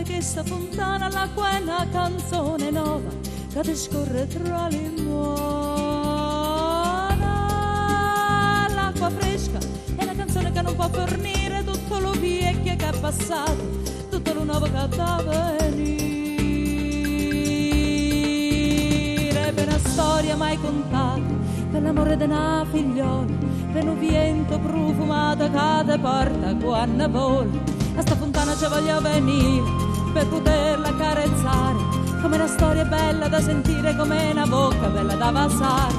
di questa fontana l'acqua è una canzone nuova che ti scorre tra le mura. L'acqua fresca è una canzone che non può fornire tutto lo vecchio che è passato, tutto lo nuovo che da venire. Per una storia mai contata, per l'amore di una figliola, per un vento profumato che ti porta quando vuole. A sta fontana ci voglio venire per poterla accarezzare, come una storia bella da sentire, come una bocca bella da vasare.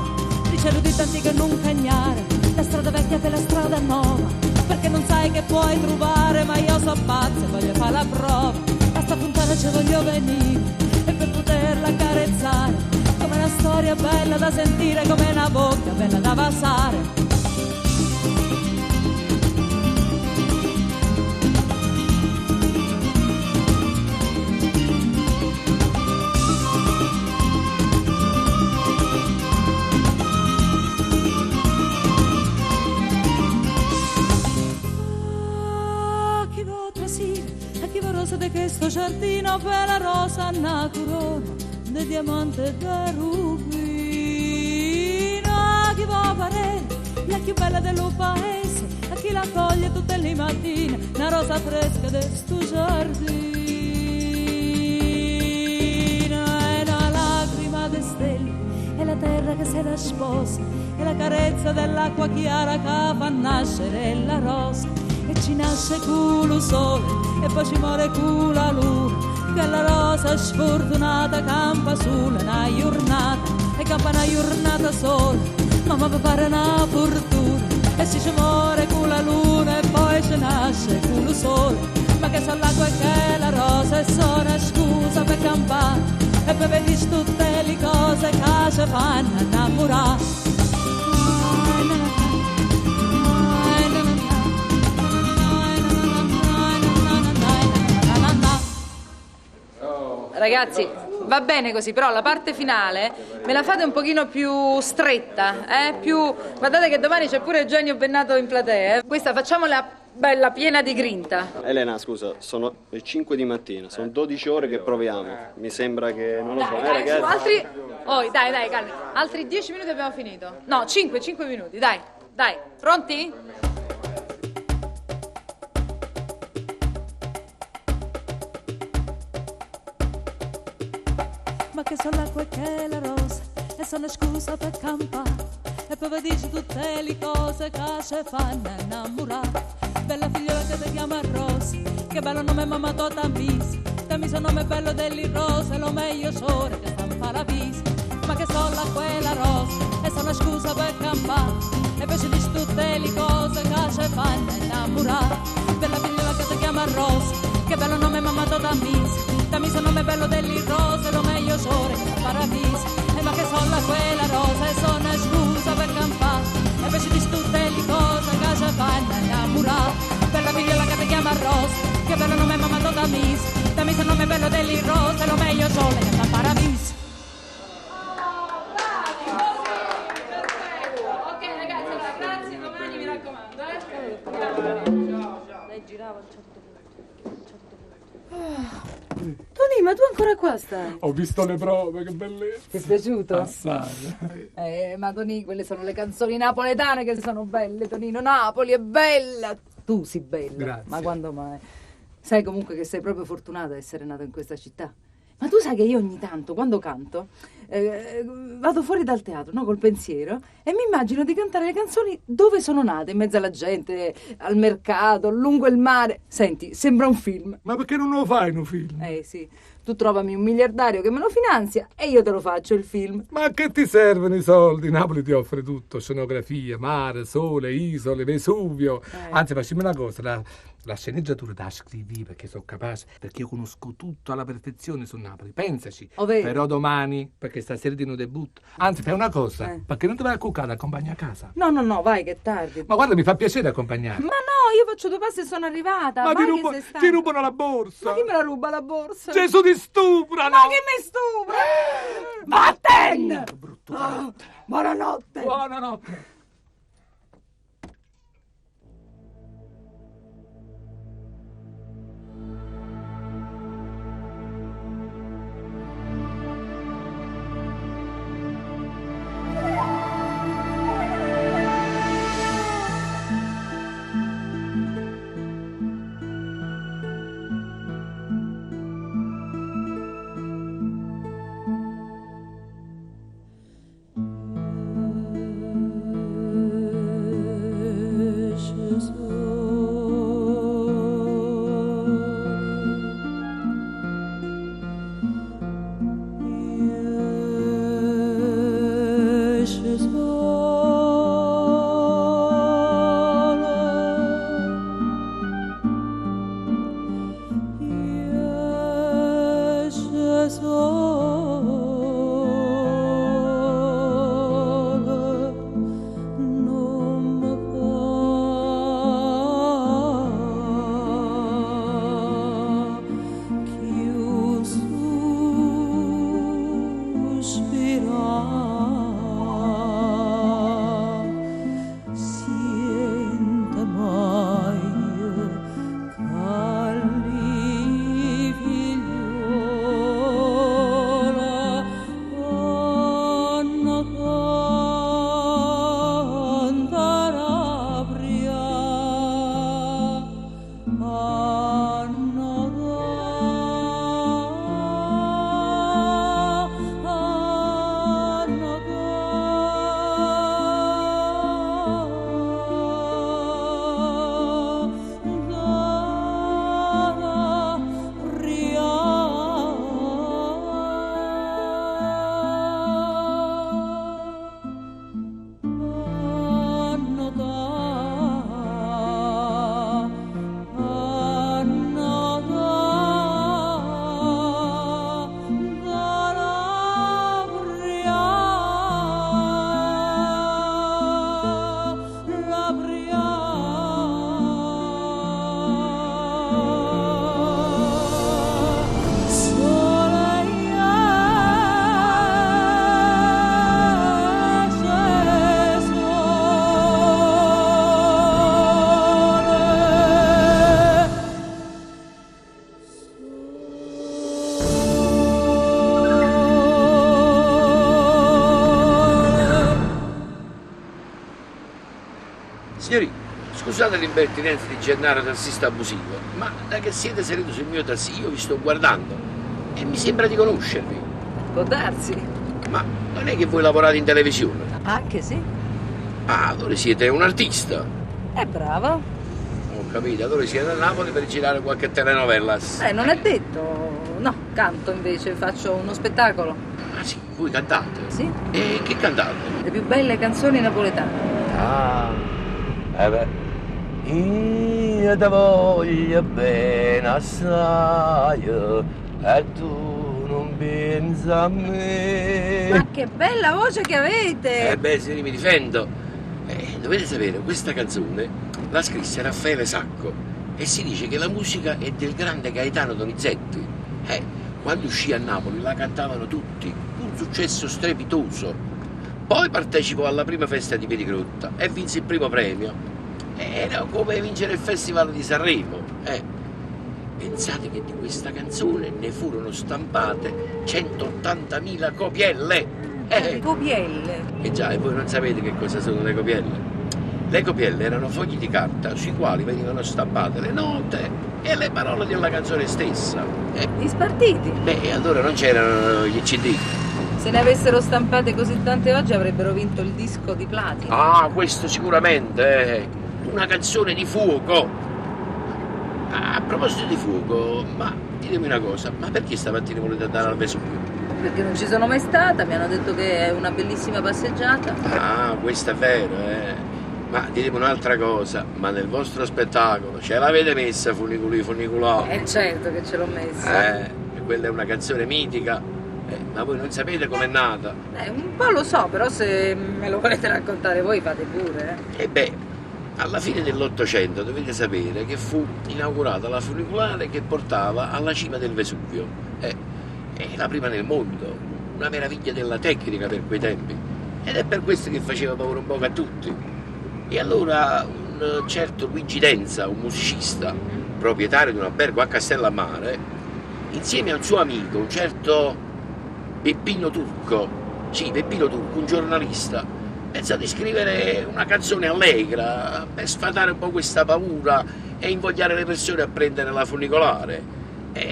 Dice di tanti che non cagnare la strada vecchia per la strada nuova, perché non sai che puoi trovare, ma io so pazza e voglio fare la prova. A sta fontana ci voglio venire e per poterla accarezzare, come una storia bella da sentire, come una bocca bella da vasare. Di questo giardino per la rosa una corona di diamante e da rubino. A chi va a parere la più bella del paese, a chi la coglie tutte le mattine, una rosa fresca di sto giardino. È una lacrima di stelle, è la terra che se la sposa, è la carezza dell'acqua chiara che fa nascere la rosa. E ci nasce culo sole e poi ci muore culo la luna, che la rosa sfortunata campa sulla una giornata, e campa una giornata sola, ma mi pare una fortuna. E si ci muore culo la luna e poi ci nasce culo sole, ma che sono l'acqua e che la rosa, e sono scusa per campare e per vedere tutte le cose che ci fanno innamorare. Ragazzi, va bene così, però la parte finale me la fate un pochino più stretta, più... Guardate che domani c'è pure Eugenio Bennato in platea, Questa facciamola bella, piena di grinta. Elena, scusa, sono le 5 di mattina, sono 12 ore che proviamo. Mi sembra che, non lo so, dai, ragazzi... altri... Oh, dai, calmi. Altri 10 minuti abbiamo finito. No, 5 minuti, dai. Pronti? Ma che sono l'acqua e che la rosa, e sono scusa per campare, e poi vi dici tutte le cose che ci fanno innamorare. Bella figliola che ti chiama Rosa, che bello nome mamma tota misi, dammi il nome bello delle rose, lo meglio sole che sta in paradiso. Ma che sono l'acqua e la rosa, e sono scusa per campare, e poi ci dici tutte le cose che ci fanno innamorare. Bella figliola che ti chiama Rosa, che bello nome mamma tota misi, dammi il nome bello delle rose, lo meglio sole che sta in paradiso. E ma che sono l'acqua e la rosa, e sono scusa per campare, e poi ci dici tutte le cose che ci fanno innamorare. Bella figliola che ti chiama Rosa, che bello nome mamma tota misi, dammi il nome bello delle rose, lo meglio sole che sta in paradiso. Tony, ma tu ancora qua stai? Ho visto le prove, che bellezza. Ti è piaciuto? Assai. Ma Tony, quelle sono le canzoni napoletane che sono belle, Tonino. Napoli è bella. Tu sei bella. Grazie. Ma quando mai? Sai comunque che sei proprio fortunata ad essere nata in questa città. Ma tu sai che io ogni tanto, quando canto, vado fuori dal teatro, no, col pensiero, e mi immagino di cantare le canzoni dove sono nata, in mezzo alla gente, al mercato, lungo il mare. Senti, sembra un film. Ma perché non lo fai in un film? Sì, tu trovami un miliardario che me lo finanzia e io te lo faccio il film. Ma a che ti servono i soldi? Napoli ti offre tutto, scenografia, mare, sole, isole, Vesuvio. Anzi, facciamo una cosa, la sceneggiatura la scrivi perché sono capace, perché io conosco tutto alla perfezione su Napoli, pensaci. Però domani, perché stasera di no debutto. Anzi, fai una cosa, perché non ti vai a cuccare, accompagni a casa. No, vai che è tardi. Ma guarda, mi fa piacere accompagnare. Ma no, io faccio 2 passi e sono arrivata. Ma vai ti rubano la borsa. Ma chi me la ruba la borsa? Gesù ti stuprano. Ma chi mi stupra? Vatten! Buonanotte. Buonanotte. scusate l'impertinenza di Gennaro tassista abusivo, ma da che siete saliti sul mio tassì io vi sto guardando e mi sembra di conoscervi. Può darsi. Ma non è che voi lavorate in televisione? Anche sì. Ah, allora siete un artista. È brava. Ho capito, allora siete a Napoli per girare qualche telenovela. Non è detto. No, canto invece, faccio uno spettacolo. Ah sì, voi cantate? Sì. E che cantate? Le più belle canzoni napoletane. Ah, beh. Io ti voglio bene assai e tu non pensa a me. Ma che bella voce che avete! Beh, se mi difendo. Dovete sapere, questa canzone la scrisse Raffaele Sacco e si dice che la musica è del grande Gaetano Donizetti. Quando uscì a Napoli la cantavano tutti, un successo strepitoso. Poi partecipò alla prima festa di Piedigrotta e vinse il primo premio. Era come vincere il Festival di Sanremo. Pensate che di questa canzone ne furono stampate 180.000 copielle. Copielle. E già, e voi non sapete che cosa sono le copielle? Le copielle erano fogli di carta sui quali venivano stampate le note e le parole della canzone stessa. Gli spartiti. E allora non c'erano gli CD. Se ne avessero stampate così tante oggi avrebbero vinto il disco di platino. Ah, questo sicuramente. Una canzone di fuoco. A proposito di fuoco, ma ditemi una cosa, ma perché stamattina volete andare al Vesuvio? Perché non ci sono mai stata, mi hanno detto che è una bellissima passeggiata. Ah, questo è vero, Ma ditemi un'altra cosa, ma nel vostro spettacolo ce l'avete messa Funiculà? Certo che ce l'ho messa. Quella è una canzone mitica, ma voi non sapete com'è nata? Un po' lo so, però se me lo volete raccontare voi fate pure. Alla fine dell'Ottocento dovete sapere che fu inaugurata la funicolare che portava alla cima del Vesuvio. È la prima nel mondo, una meraviglia della tecnica per quei tempi. Ed è per questo che faceva paura un po' a tutti. E allora un certo Luigi Denza, un musicista, proprietario di un albergo a Castellammare, insieme al suo amico, un certo Peppino Turco, un giornalista, pensò di scrivere una canzone allegra per sfatare un po' questa paura e invogliare le persone a prendere la funicolare.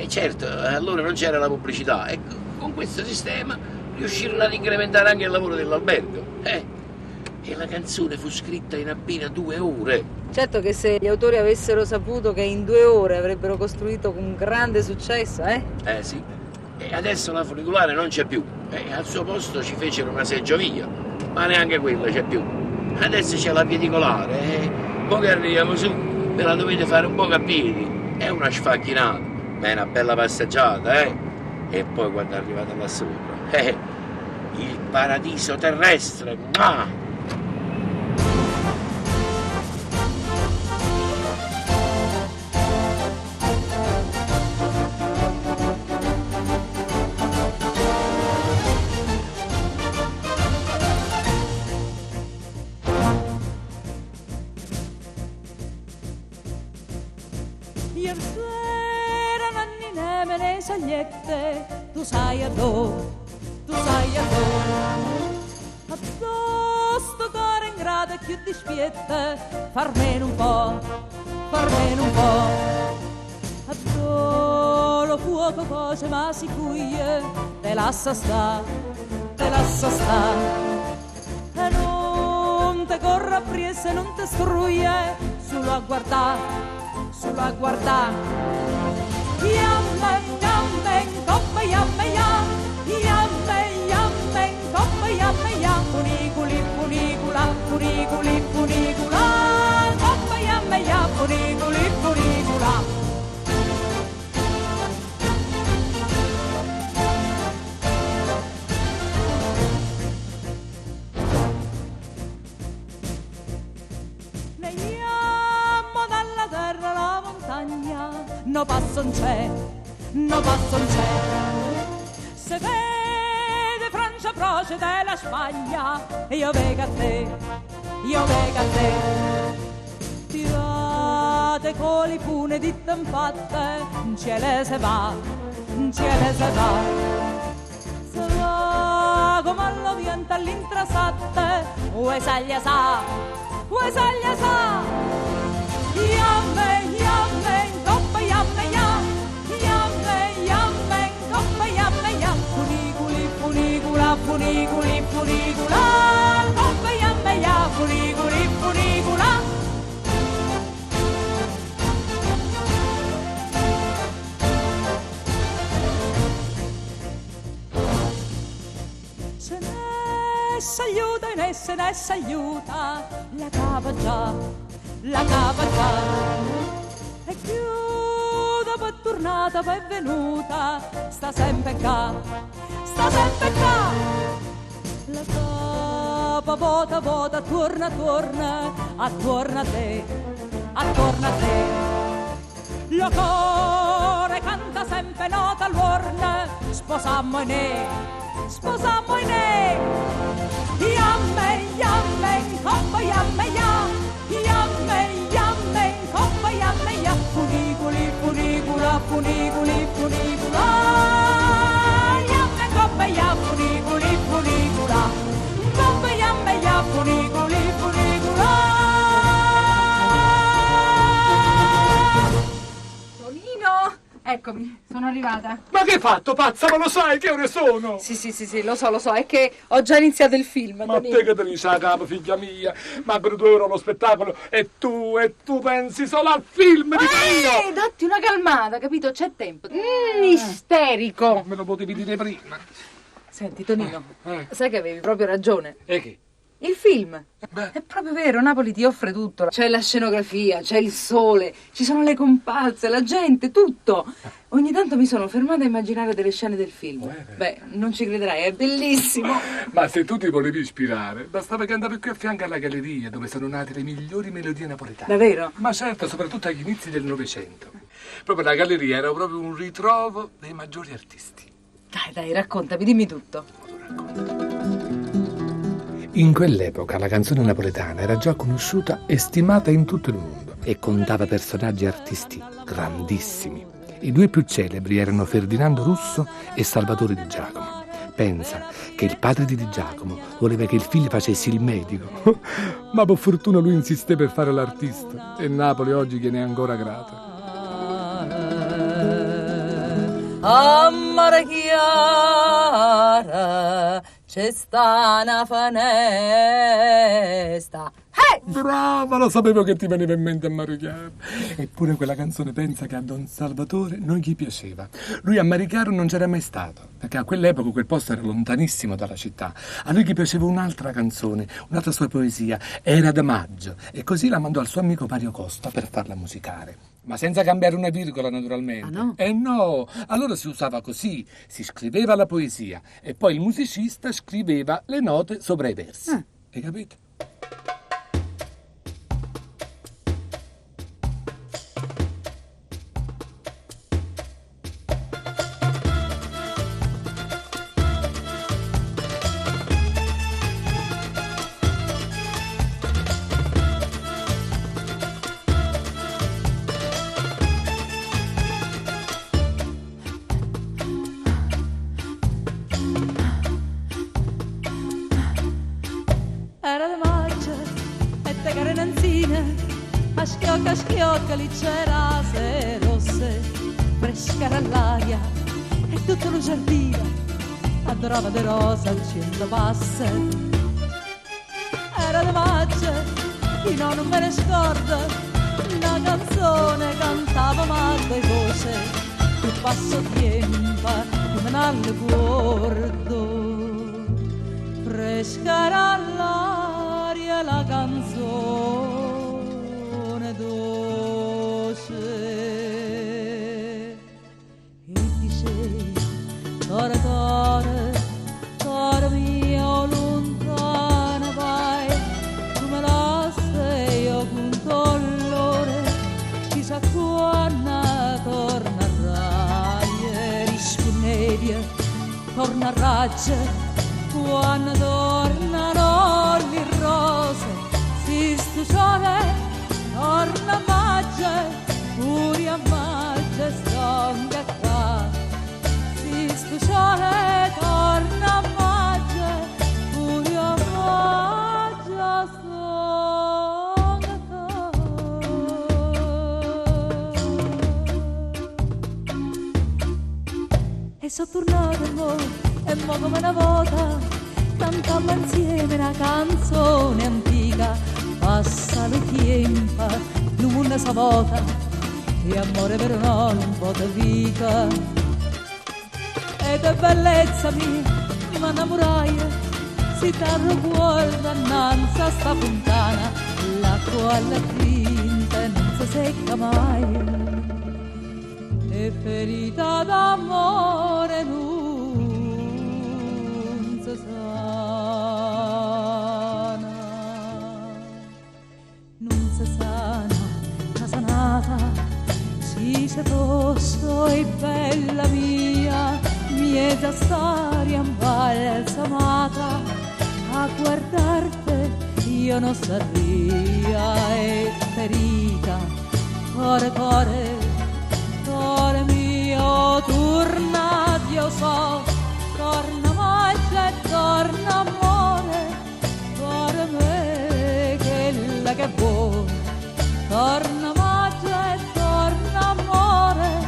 Certo, allora non c'era la pubblicità e con questo sistema riuscirono ad incrementare anche il lavoro dell'albergo. E la canzone fu scritta in appena 2 ore. Certo che se gli autori avessero saputo che in 2 ore avrebbero costruito un grande successo, Sì. E adesso la funicolare non c'è più. Al suo posto ci fecero una seggiovia, ma neanche quella c'è più. Adesso c'è la piedicolare, poi che arriviamo su, ve la dovete fare un po' a piedi. È una sfacchinata, ma è una bella passeggiata, E poi quando arrivate là sopra, il paradiso terrestre, mua! Ieri sera Nanni Nemene sagliette, tu sai a do, a do sto cuore in grado e più dispiette, farmene un po', a do lo fuoco coce ma si cuie, te lascia sta, e non te corra appresso e non te struie, solo a guardare. Yamme, yamme, coppa, yamme, yamme, coppa, yamme, funiculi, funicula, coppa, yamme, funiculi, funicula. No passo non c'è, se vede Francia procede la Spagna, e io vengo a te, tirate con le pune di tempatte, non ce le se va, se va come lo viento all'intrasatte, o e saglia sa, vuoi saglia sa, yamme, yamme, coppa, yamme, ya, yamme, yamme, coppa, yamme, ya, funiculi, funicula, funiculi, funicula, coppa, yamme, ya, funiculi, funicula. S'aiuta e se ne s'aiuta, la cava già, e più dopo tornata poi è venuta, sta sempre qua, la cava vota, torna, attorna a te, lo cuore canta sempre nota all'orna, sposammo in yamme, yamme, coppa, yamme, ya, yamme, yamme, coppa, yamme, ya, funiculi, funicula, funiculi, funicula, yamme, coppa, ya, funiculi, funicula, coppa, yamme, ya, funiculi, funicula. Tonino, eccomi, sono arrivata. Ma che hai fatto, pazza? Ma lo sai che ore sono? Sì, lo so, è che ho già iniziato il film. Ma te che te ne sai, capo, figlia mia? Mancano 2 ore allo spettacolo e tu pensi solo al film, dico io! Datti una calmata, capito? C'è tempo. Isterico! Me lo potevi dire prima. Senti, Tonino, sai che avevi proprio ragione. E che? Il film. Beh. È proprio vero, Napoli ti offre tutto. C'è la scenografia, c'è il sole, ci sono le comparse, la gente, tutto. Ogni tanto mi sono fermata a immaginare delle scene del film. Beh, non ci crederai, è bellissimo. Ma se tu ti volevi ispirare, bastava che andavi qui a fianco alla galleria dove sono nate le migliori melodie napoletane. Davvero? Ma certo, soprattutto agli inizi del Novecento. Proprio la galleria era proprio un ritrovo dei maggiori artisti. Dai, raccontami, dimmi tutto. In quell'epoca la canzone napoletana era già conosciuta e stimata in tutto il mondo e contava personaggi artisti grandissimi. I 2 più celebri erano Ferdinando Russo e Salvatore Di Giacomo. Pensa che il padre di Di Giacomo voleva che il figlio facesse il medico, ma per fortuna lui insisté per fare l'artista e Napoli oggi gliene è ancora grata. Amare chiara, c'è sta una fanesta. Brava, lo sapevo che ti veniva in mente a Marichiaro. Eppure quella canzone pensa che a Don Salvatore non gli piaceva. Lui a Marichiaro non c'era mai stato, perché a quell'epoca quel posto era lontanissimo dalla città. A lui gli piaceva un'altra canzone, un'altra sua poesia, era Adagio, e così la mandò al suo amico Mario Costa per farla musicare. Ma senza cambiare una virgola, naturalmente. Ah, no? No, allora si usava così, si scriveva la poesia e poi il musicista scriveva le note sopra i versi. Hai capito? Era di maggio e te carenanzina, a schiocca lì c'era se rosse, fresca era l'aria e tutto lo giardino adorava de rosa al cielo passa. Era di maggio, io non me ne scordo, una canzone cantava Marco e voce, il passo tempo che me ne ricordo. Fresca era l'aria, la canzone dolce. E dicevi, cuore mio, lontana vai, come la sei io con dolore, chissà quando tornerai, rispondevi, torna a raggia. Quando tornano le rose, si sto sole, torna a maggio, pure a maggio stonga qua. Si sto sole, torna a maggio, pure a maggio stonga. e sono tornata e mo come una volta cantammo insieme una canzone antica. Passa il tempo, non una savota e amore per un po' di vita. E da bellezza mia mi innamorai, si t'arruguarda innanzi a sta fontana, l'acqua alla tinta non si secca mai. E ferita d'amore non si sana, non si sana, la sanata, si se fosse bella mia, mieta storia imbalsamata, a guardarti io non sarria e ferita, cuore, cuore mio, torna, io so, torna magia e torna amore, cuore me, quella che vuoi, torna magia e torna amore,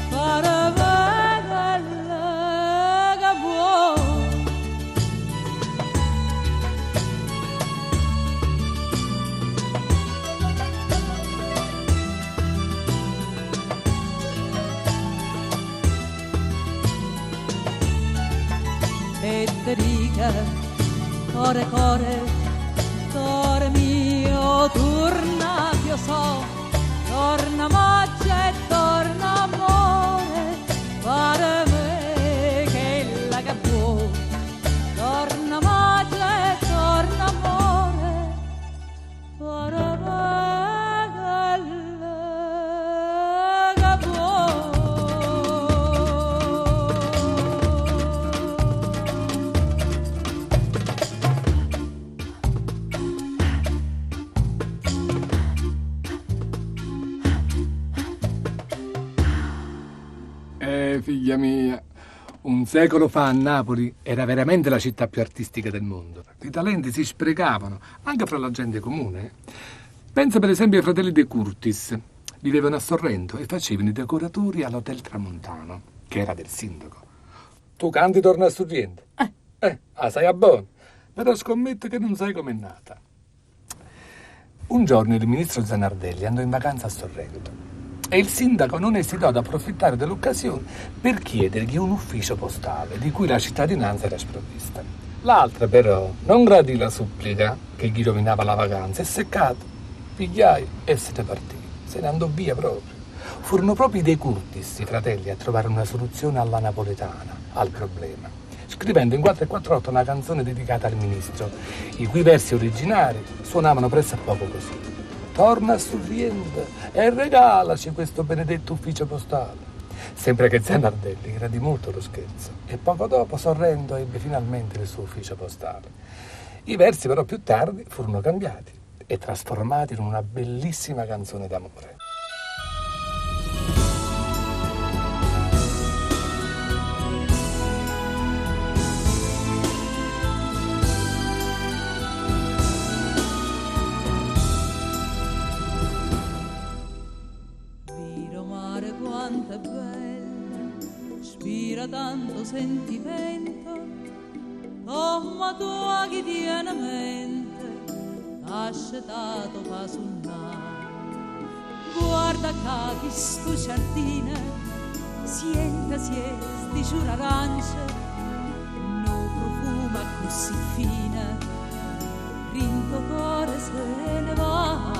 cuore me, quella che vuoi. Federica, cuore, cuore, cuore mio, torna, io so, torna magia e torna amore, cuore me, quella che vuoi, torna magia e torna amore, cuore me, quella che vuoi. Figlia mia, un secolo fa a Napoli era veramente la città più artistica del mondo. I talenti si sprecavano, anche fra la gente comune. Pensa per esempio ai fratelli De Curtis. Vivevano a Sorrento e facevano i decoratori all'Hotel Tramontano, che era del sindaco. Tu canti torna a Sorrento? Sai a buono. Però scommetto che non sai com'è nata. Un giorno il ministro Zanardelli andò in vacanza a Sorrento. E il sindaco non esitò ad approfittare dell'occasione per chiedergli un ufficio postale di cui la cittadinanza era sprovvista. L'altra però non gradì la supplica che gli rovinava la vacanza e seccato, pigliai e se ne partì, se ne andò via proprio. Furono proprio i De Curtis, i fratelli, a trovare una soluzione alla napoletana, al problema, scrivendo in 448 una canzone dedicata al ministro, i cui versi originari suonavano presso a poco così. Torna a Sorrento e regalaci questo benedetto ufficio postale. Sempre che Zanardelli gradì molto lo scherzo e poco dopo Sorrento ebbe finalmente il suo ufficio postale. I versi però più tardi furono cambiati e trasformati in una bellissima canzone d'amore. Quanto è bella, spira tanto sentimento, come tu quotidianamente ascetato fa suonare. Guarda che sto giardino, siente sti giure arance, no profuma così fine, rinto cuore se ne va,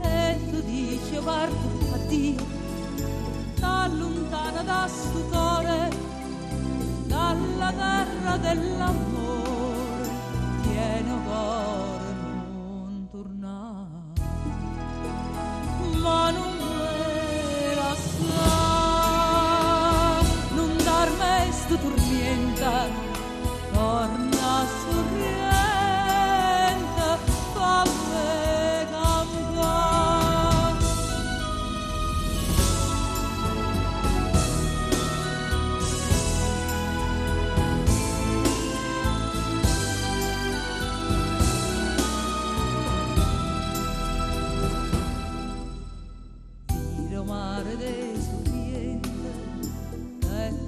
e tu dici io parto a Dio, lontana da sto cuore, dalla terra dell'amore, pieno cuore non tornare, ma non me la sa, non darmi sto tormenta, torna a Sorrento, fammi campare.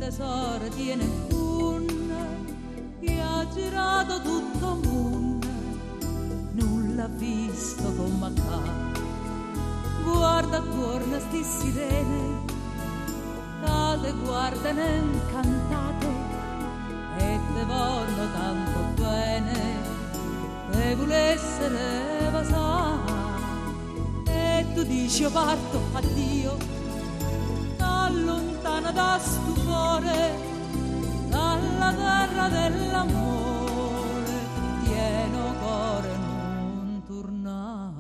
tesoro tiene in punna, che ha girato tutto il mondo, non l'ha visto come accade. Guarda attorno a sti sirene, che guardano incantate e te vogliono tanto bene, e vuole essere vasà. E tu dici io parto, addio, allontana da stupore, dalla terra dell'amore, pieno cuore non tornare.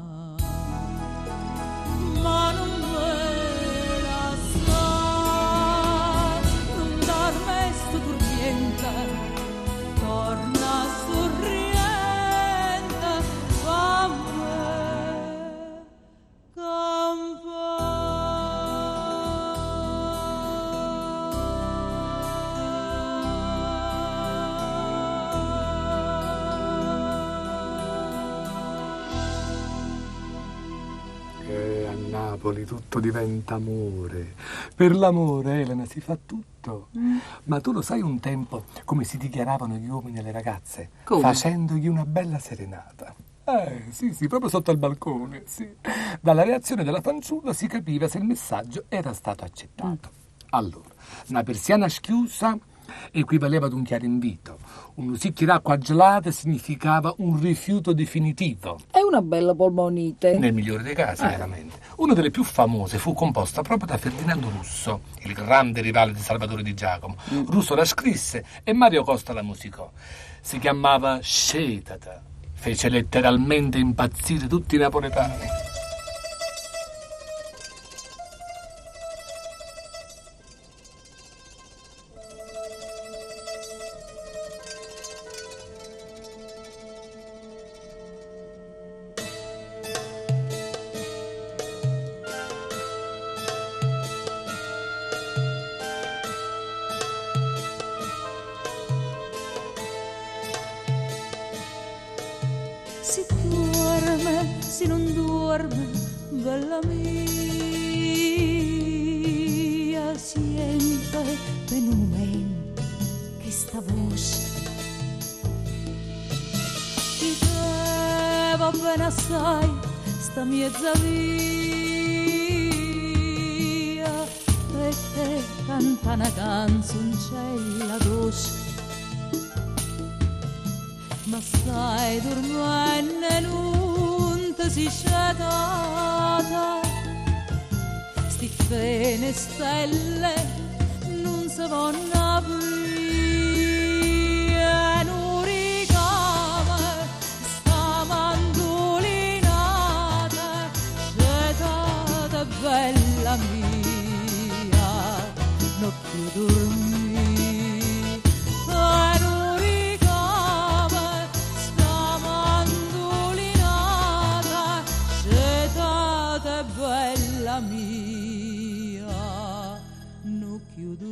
Ma non me la sa, non darme sto turbienta, torna sorridente, tutto diventa amore. Per l'amore, Elena, si fa tutto. Ma tu lo sai un tempo come si dichiaravano gli uomini alle ragazze? Come? Facendogli una bella serenata. Sì, proprio sotto al balcone, sì. Dalla reazione della fanciulla si capiva se il messaggio era stato accettato. Allora, una persiana schiusa equivaleva ad un chiaro invito. Un sicchi d'acqua gelata significava un rifiuto definitivo. È una bella polmonite. Nel migliore dei casi, veramente. Una delle più famose fu composta proprio da Ferdinando Russo, il grande rivale di Salvatore Di Giacomo. Russo la scrisse e Mario Costa la musicò. Si chiamava Scetata. Fece letteralmente impazzire tutti i napoletani. Si duerme, si non duerme, bella mia, siente per un momento che sta voce ti va bene assai, sta mezza via, e te canta una canzoncella dolce. Ma stai dormendo e non ti si scetata, sti fene stelle non si vanno aprire, non ricama sta mandolinata, scetata bella mia, non più dormire. Bella mia, non chiudo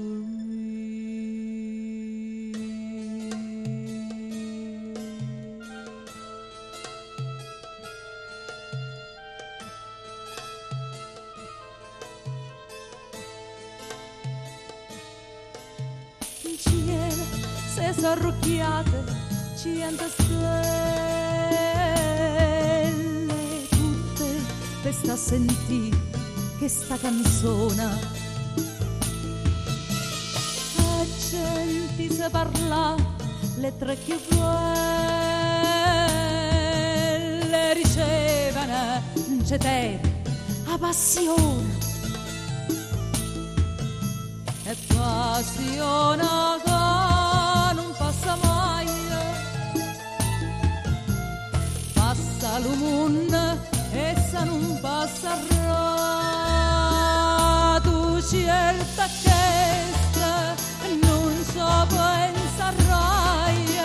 insieme, se s'arrocchiate, ci anda per sta sentì che sta canzona a gente se parla le tre più belle ricevono un cetere a passione e passione che non passa mai, passa l'umun essa non passerà, tu certa questa non so pensarai,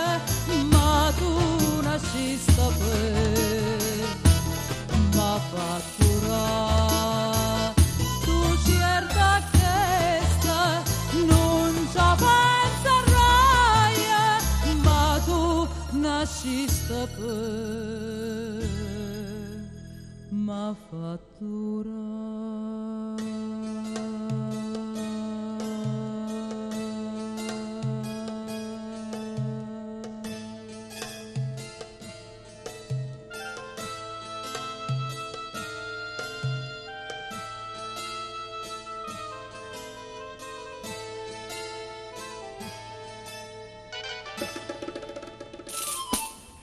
ma tu nascista per ma fattura, tu certa questa non so pensarai, ma tu nascista per ma fattura.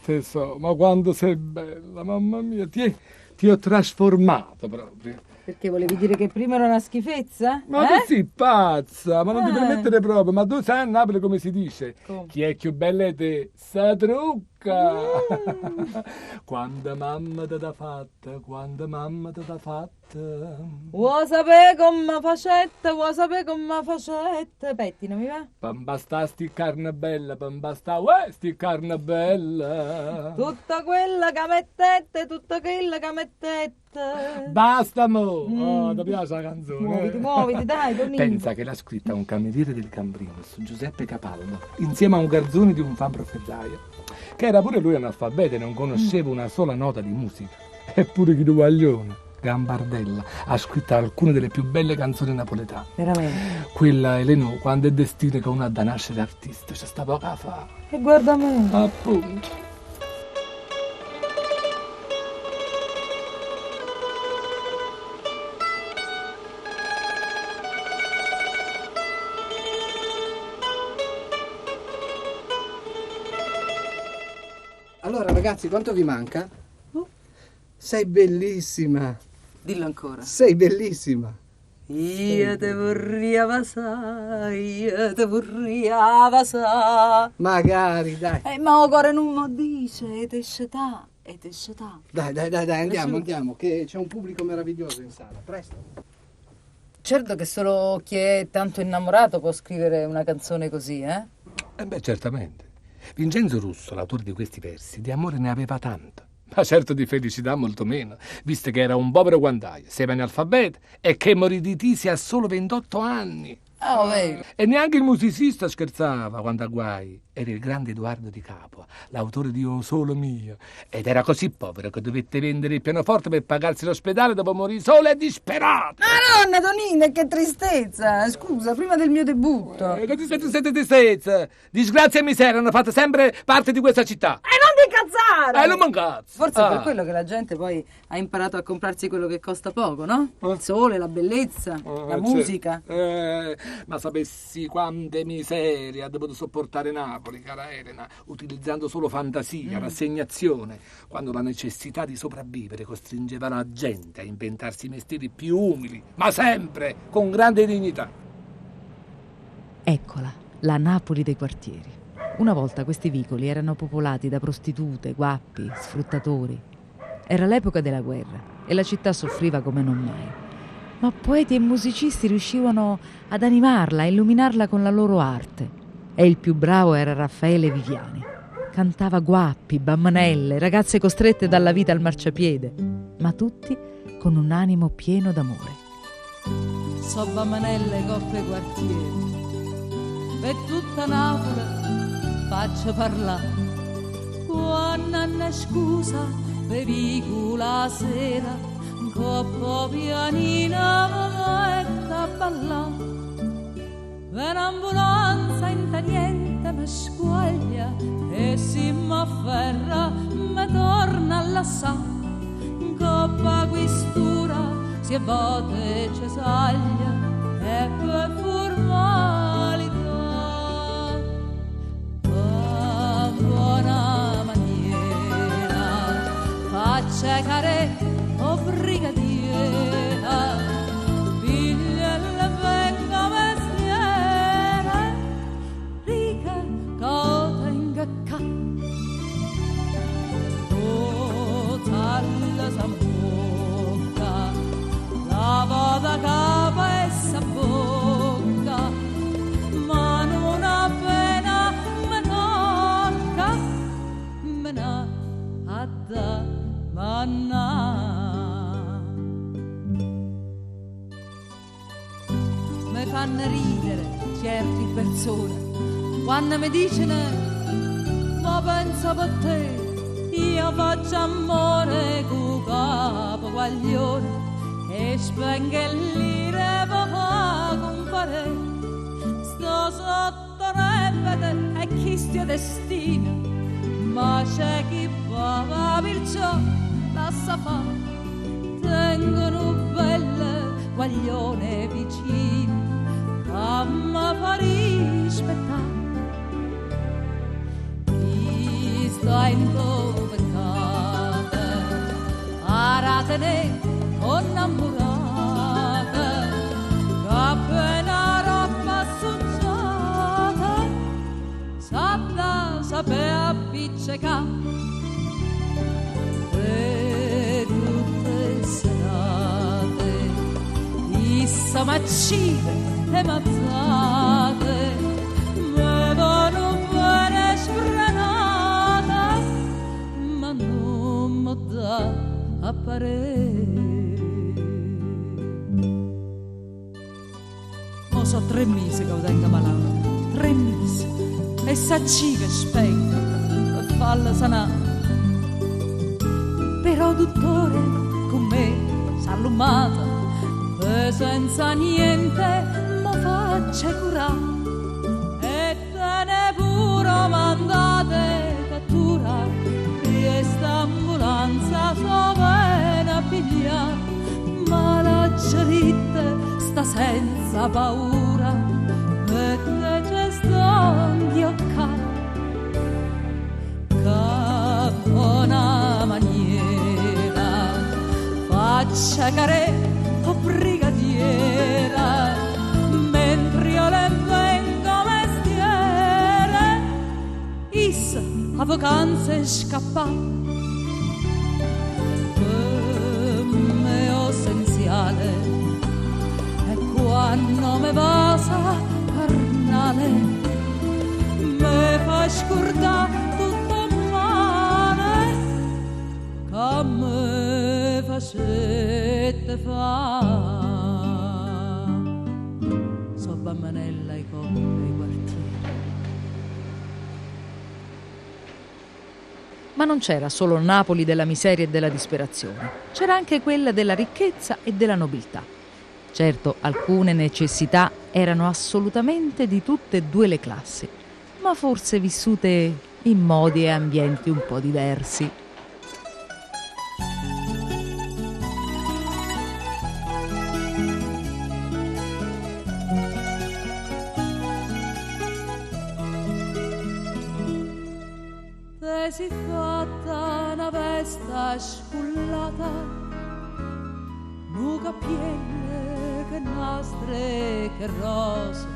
Tesoro, ma quanto sei bella, mamma mia, ti ho trasformato proprio. Perché volevi dire che prima era una schifezza? Ma tu sei pazza, ma non ti permettere proprio, ma tu sai a Napoli come si dice? Come? Chi è più bella di te? Sa trucca! Quando mamma te l'ha fatta, quando mamma te l'ha fatta. Vuoi sapere come facette, vuoi sapere come facette? Petti, non mi va? Basta sti carne bella, basta sti carne bella. Tutta quella che mettete, tutta quella che mettete. Basta mo! Oh, ti piace la canzone? Muoviti, dai, Tonino. Pensa che l'ha scritta un cameriere del Cambrinos, Giuseppe Capaldo, insieme a un garzone di un fabbro ferraio, che era pure lui analfabeto e non conosceva una sola nota di musica. Eppure Guido Guaglione, Gambardella, ha scritto alcune delle più belle canzoni napoletane. Veramente. Quella Eleno, quando è destino che uno ha da nascere artista, c'è sta poca fa. E guarda me. Appunto. Allora ragazzi, quanto vi manca? Sei bellissima, Dillo ancora. sei bellissima. Io te vorrei avasai, io te vorrei avasai. Magari, dai. Ma il cuore non mi dice, ed esce ta. Dai, andiamo, che c'è un pubblico meraviglioso in sala, presto. Certo che solo chi è tanto innamorato può scrivere una canzone così, eh? Beh, certamente. Vincenzo Russo, l'autore di questi versi, di amore ne aveva tanto, ma certo di felicità molto meno, visto che era un povero guandaio, semi-analfabeto e che morì di tisi a solo 28 anni. Oh, vero. E neanche il musicista scherzava quando a guai. Era il grande Edoardo Di Capua, l'autore di O Solo Mio, ed era così povero che dovette vendere il pianoforte per pagarsi l'ospedale dopo morì solo e disperato. Madonna, Tonino, che tristezza! Scusa, prima del mio debutto. Che tristezza! Disgrazia e miseria hanno fatto sempre parte di questa città. E non ti incazzare! Non mancazzo! Forse è per quello che la gente poi ha imparato a comprarsi quello che costa poco, no? Il sole, la bellezza, la musica. Ma sapessi quante miserie ha dovuto sopportare Napoli, cara Elena, utilizzando solo fantasia, rassegnazione, quando la necessità di sopravvivere costringeva la gente a inventarsi mestieri più umili, ma sempre con grande dignità. Eccola, la Napoli dei quartieri. Una volta questi vicoli erano popolati da prostitute, guappi, sfruttatori. Era l'epoca della guerra e la città soffriva come non mai. Ma poeti e musicisti riuscivano ad animarla, a illuminarla con la loro arte. E il più bravo era Raffaele Viviani. Cantava guappi, bammanelle, ragazze costrette dalla vita al marciapiede, ma tutti con un animo pieno d'amore. So bammanelle coppe quartieri, per tutta Napoli faccio parlare. Quando hanno scusa per la sera, coppo pianina metta a ballare. Un'ambulanza niente mi squaglia e si m'afferra, mi torna a lassà. Coppa questura si abbatte cesaglia e per formalità. A buona maniera faccia care o brigadiera, piglia le venga mestiere, riga cota ingacca. O talla s'ambocca, lava da capo e s'abbocca, ma non appena me tocca, me na adda manna. Mi fanno ridere certe persone quando mi dicono ma pensa per te io faccio amore con capo guaglione e spengo l'ire per far compare. Sto sotto repete e chi stia destino, ma c'è chi va perciò lascia fa. Tengono belle guaglione vicino, che mi fa rispettare. catene innamorate, che appena roba succiata, sape appiccica. E tutte serate, issa maccine e mazzate, me vanno bene sfrenate, ma non mi dà a parere. Mo so 3 mesi che lo tengo malato, 3 mesi, e s'acciga e spenga per farla sanare. Però dottore con me s'ha allumata e senza niente mi faccia curare. E te ne pure mandate cattura di sta ambulanza so bene a pigliare. Ma la geritta sta senza paura e te c'è sta inghioccata. Che buona maniera faccia care o brigadiera, mentre io le vengo mestiere, issa a vacanze scappa. Per me essenziale è quando me vasa carnale, me fa scordare a me facette fa. So bambanella i coppe e i quartieri. Ma non c'era solo Napoli della miseria e della disperazione, c'era anche quella della ricchezza e della nobiltà. Certo, alcune necessità erano assolutamente di tutte e due le classi, ma forse vissute in modi e ambienti un po' diversi. Si fatta una vesta scullata, nuca piene che nastre che rose,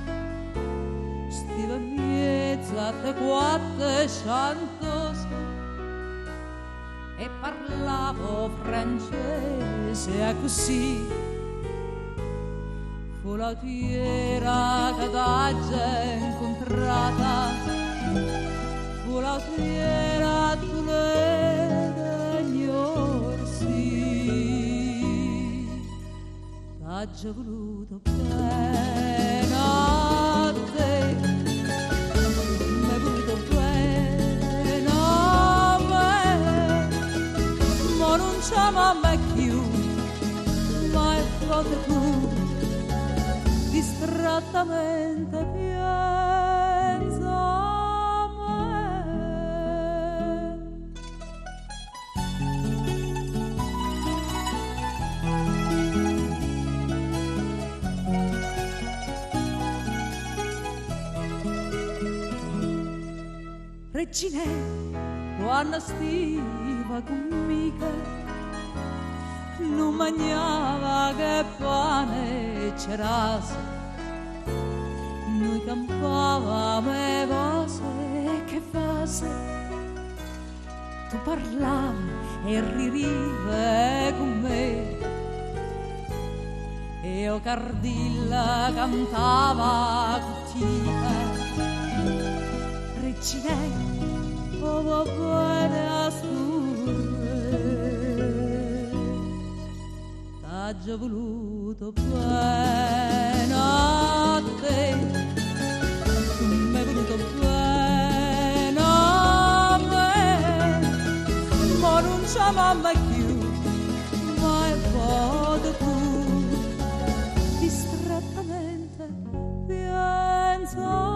stiva miezza te quatte sciantose, e parlavo francese così. Fu la tiera che t'aggia incontrata, la fiera tu le degli orsi, t'ha già voluto bene a te, m'hai voluto bene a me, ma non c'è mamma più, ma è proprio tu, distrattamente pensa. Regine, quando stiva conmigo, non mangiava che pane e cerase, noi campavamo e vase che vase, tu parlavi e ririve con me, e io cardilla cantava cucina. Regine, oh bene a sturre, t'ha già voluto bene a te, tu m'hai voluto bene a me, ma non c'è mamma più, ma è vado tu, distrattamente pensa.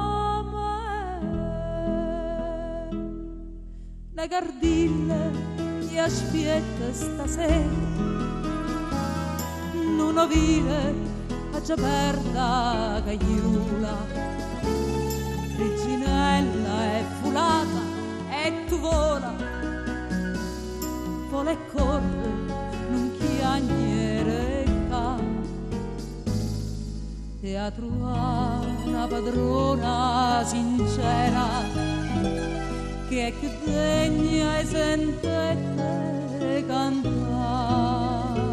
La gardilla ti aspetta stasera, non ovile a già perda cagliula, reginella è fulata e tu vola e corre, non chiede a trovare una padrona sincera che è più degna e sente te cantare.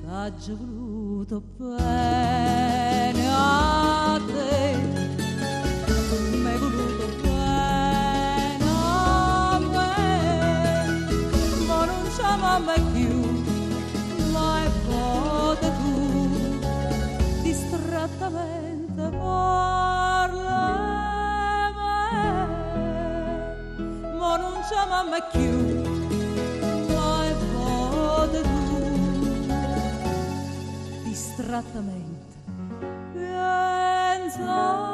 T'ha già voluto bene a te, m'hai voluto bene a me, ma non c'è mamma più, ma è foto tu, distrattamente parla me, ma non c'è mamma più, ma è foto tu, distrattamente pensa a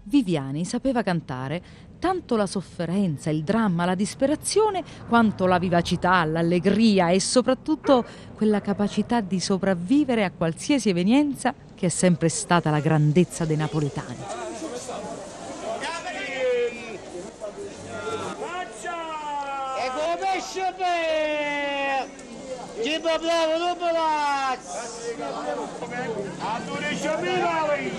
Viviani sapeva cantare tanto la sofferenza, il dramma, la disperazione, quanto la vivacità, l'allegria e soprattutto quella capacità di sopravvivere a qualsiasi evenienza che è sempre stata la grandezza dei napoletani. E come pesce per chi bravo non palazzo a Turiscio Milani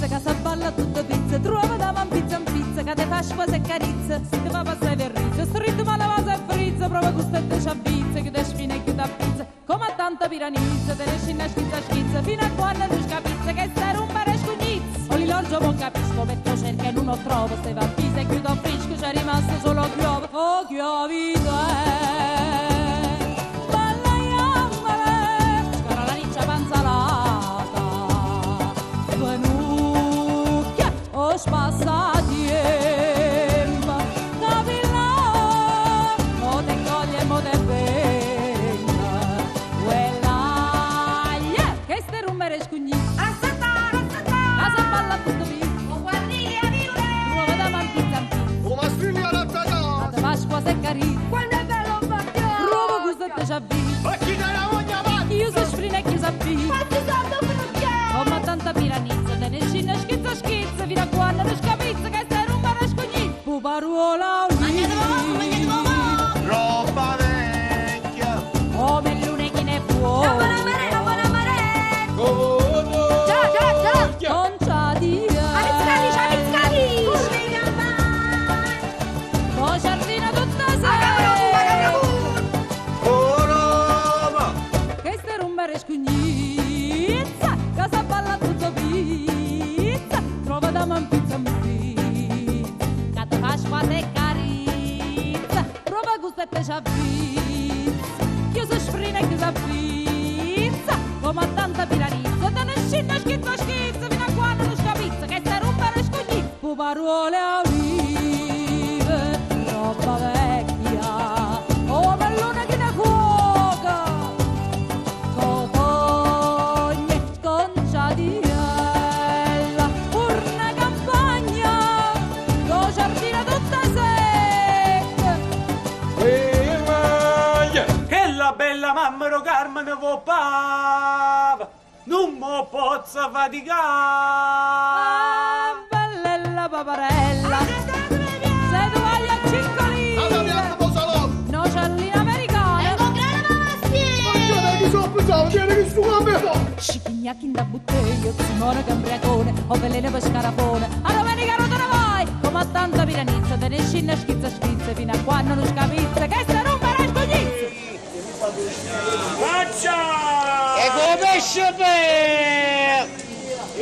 che si balla tutta pizza, trova da man pizza in pizza, che te fa spasa e carizza, se te fa passare per rizzo, stritto ma la vasa e frizza, prova gusto e te sciavizza, che te sfina e chiude a pizza, come a tanta piranizza, te ne scina schizza, fino a quando non scapizza, che stai rumbare scugnizza, o li l'orgio non capisco, perché cerca e non lo trovo, stai va a pizza e chiudo a frisco, c'è rimasto solo chiovo, oh chiovi balla iammale, scara la riccia panzalata, venucchia, o spassatempo, da villa, mo te coglie, mo te venga, quella, che ste rumere scugnì, casa balla tutto vivo, o guardini a vivere, nuova da mantizza in pizza, o mastrini alla tata, te pasqua se carino, quando è bello battio, rubo gusto e te sciavvizza, ma chi te la voglia avanti, io so sfrina e chiusa a pizza, ma ti sanno frucchiere, come tanta piranizza, te ne scina schizza, fino a quando non scapizza, che ste rumere scugnì, puparuola roba vecchia, oh mellune chi ne può, buona mare, concia di amizzcati, mo giardina tutta Roma, che ste rumbare scugnizza, casa balla tutto pizza, trova da man pizza in pizza, che te fa spasa e carizza, prova gusto e te sciavizza, chiuso sfrina e chiusa pizza, come a tanta piranizza, te ne scina schizza, fino a quando non scapizza, che ste rumbare scugnizza, puparuole olive, roba vecchia, oh mellone che ne cuoca, cotogne, sconciatiella, urna campagna, lo giardino tutta secca, Che la bella mamma ro Carmine vo pava, non mo pozza faticare. ah, bella paparella, se tu vai a 5 lire, nocellina americana, scipignacchi in da bottiglia, Simone Cambriacone, o veleno per scarafone, a domenica non te ne vai, come a tanta piranizza, te ne scina schizza, fino a quando non scapizza, che se rumbere scognizza. e come pesce per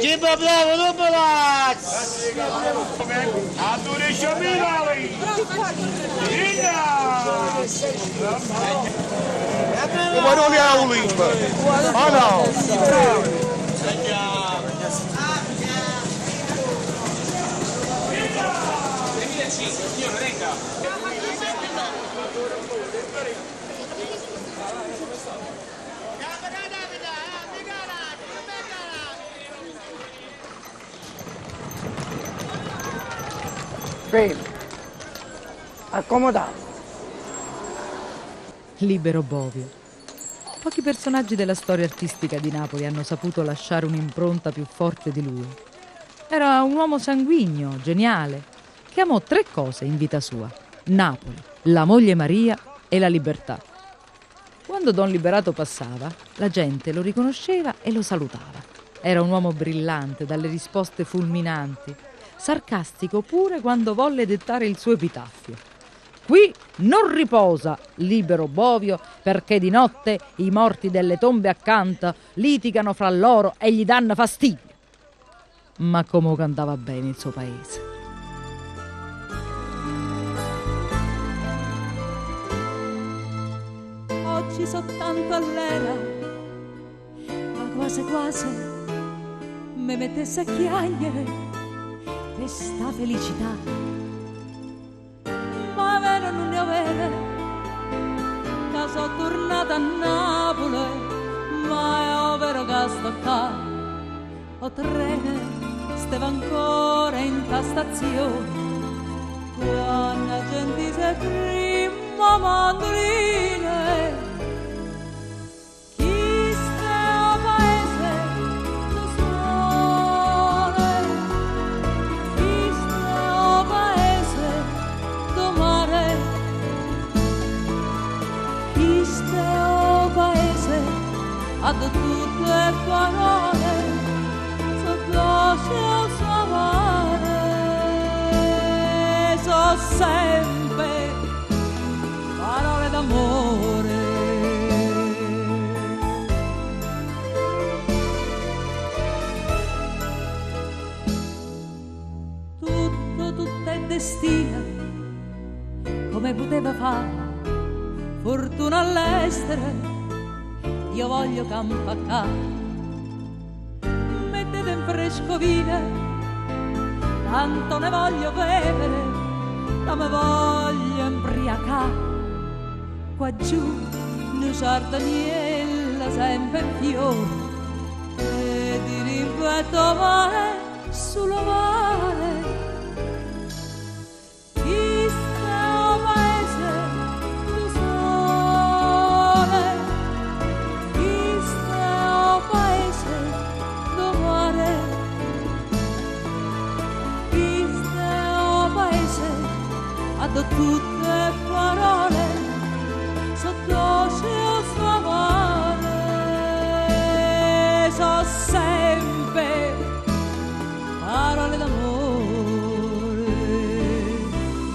chi bravo non palazzo a Turiscio Milani Come non è a Oliva? Oh no! Bene, accomodato. Libero Bovio. Pochi personaggi della storia artistica di Napoli hanno saputo lasciare un'impronta più forte di lui. Era un uomo sanguigno, geniale, che amò 3 cose in vita sua: Napoli, la moglie Maria e la libertà. Quando Don Liberato passava, la gente lo riconosceva e lo salutava. Era un uomo brillante, dalle risposte fulminanti, sarcastico pure quando volle dettare il suo epitaffio. Qui non riposa Libero Bovio, perché di notte i morti delle tombe accanto litigano fra loro e gli danno fastidio. Ma come cantava bene il suo paese. Oggi so tanto all'era, ma quasi quasi mi mettesse a chiagliere questa felicità. Ma vero non ne avere, che sono tornata a Napoli, ma è vero che sto qua. O trene, stava ancora in ta stazione, quando la gente si prima mandoline. Ad tutte le parole sotto savare, so sempre parole d'amore. Tutto è destino, come poteva fare fortuna all'estero. Io voglio campa qua, mettete in frescovine, tanto ne voglio bere, ma me voglio imbriacà. Qua giù un giardiniella sempre in fiore, e di ripeto ma è sul mare. Tutte parole sotto cielo savare, so sempre parole d'amore.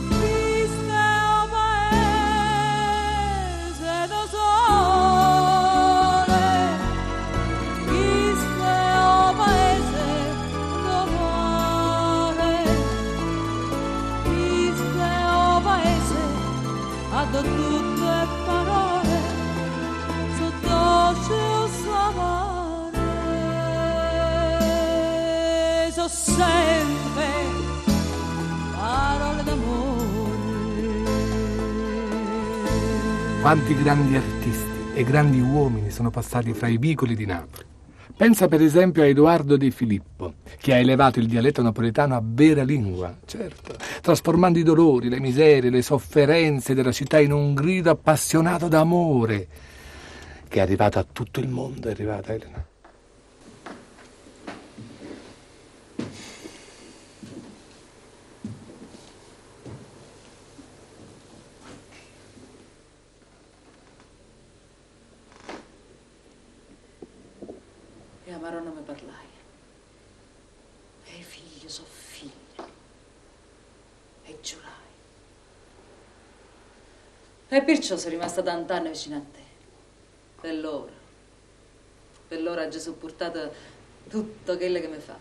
Triste o paese do sole, triste o paese do mare, ad tutte parole sotto cielo savare, so sempre parole d'amore. Quanti grandi artisti e grandi uomini sono passati fra i vicoli di Napoli. Pensa per esempio a Edoardo De Filippo, che ha elevato il dialetto napoletano a vera lingua, certo, trasformando i dolori, le miserie, le sofferenze della città in un grido appassionato d'amore, che è arrivato a tutto il mondo. È arrivata, Elena? E a Maronna mi parlai. E i figli so figli. E giurai. E perciò sono rimasta tant'anni vicino a te. Per l'ora Gesù ha portato tutto quello che mi ha fatto.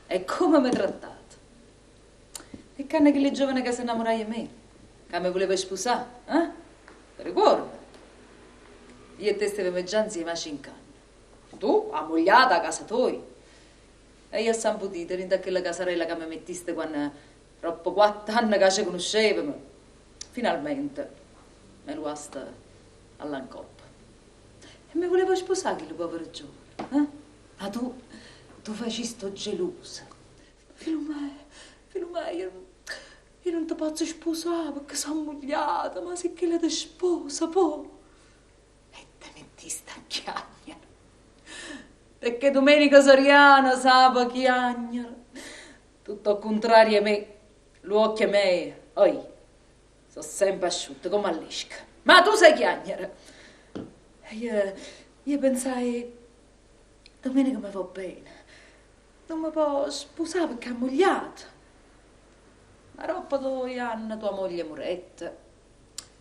E come mi ha trattato. E canne che le giovane che si innamorai di me. Che mi voleva sposare, eh? Ricorda. io e te stavamo già insieme a 5 anni. Tu, ammogliata a casa tua. E io a San Putito, in quella casarella che mi mettiste quando troppo 4 anni che ci conoscevamo. Finalmente, me lo basta all'ancoppa. E mi volevo sposare quel povero giovane. Ma tu facisti gelosa. Figlio mio, io non ti posso sposare perché sono ammogliata, ma se che la ti sposa, poi. E te mettiste a chiagnere. Perché Domenico Soriano sa chiagnere. Tutto al contrario a me, l'occhio a me, sono sempre asciutto come all'isca. Ma tu sai chiagnere. Io pensai, Domenico mi va bene, non mi può sposare perché è ammogliata. Ma dopo 2 anni tua moglie morette,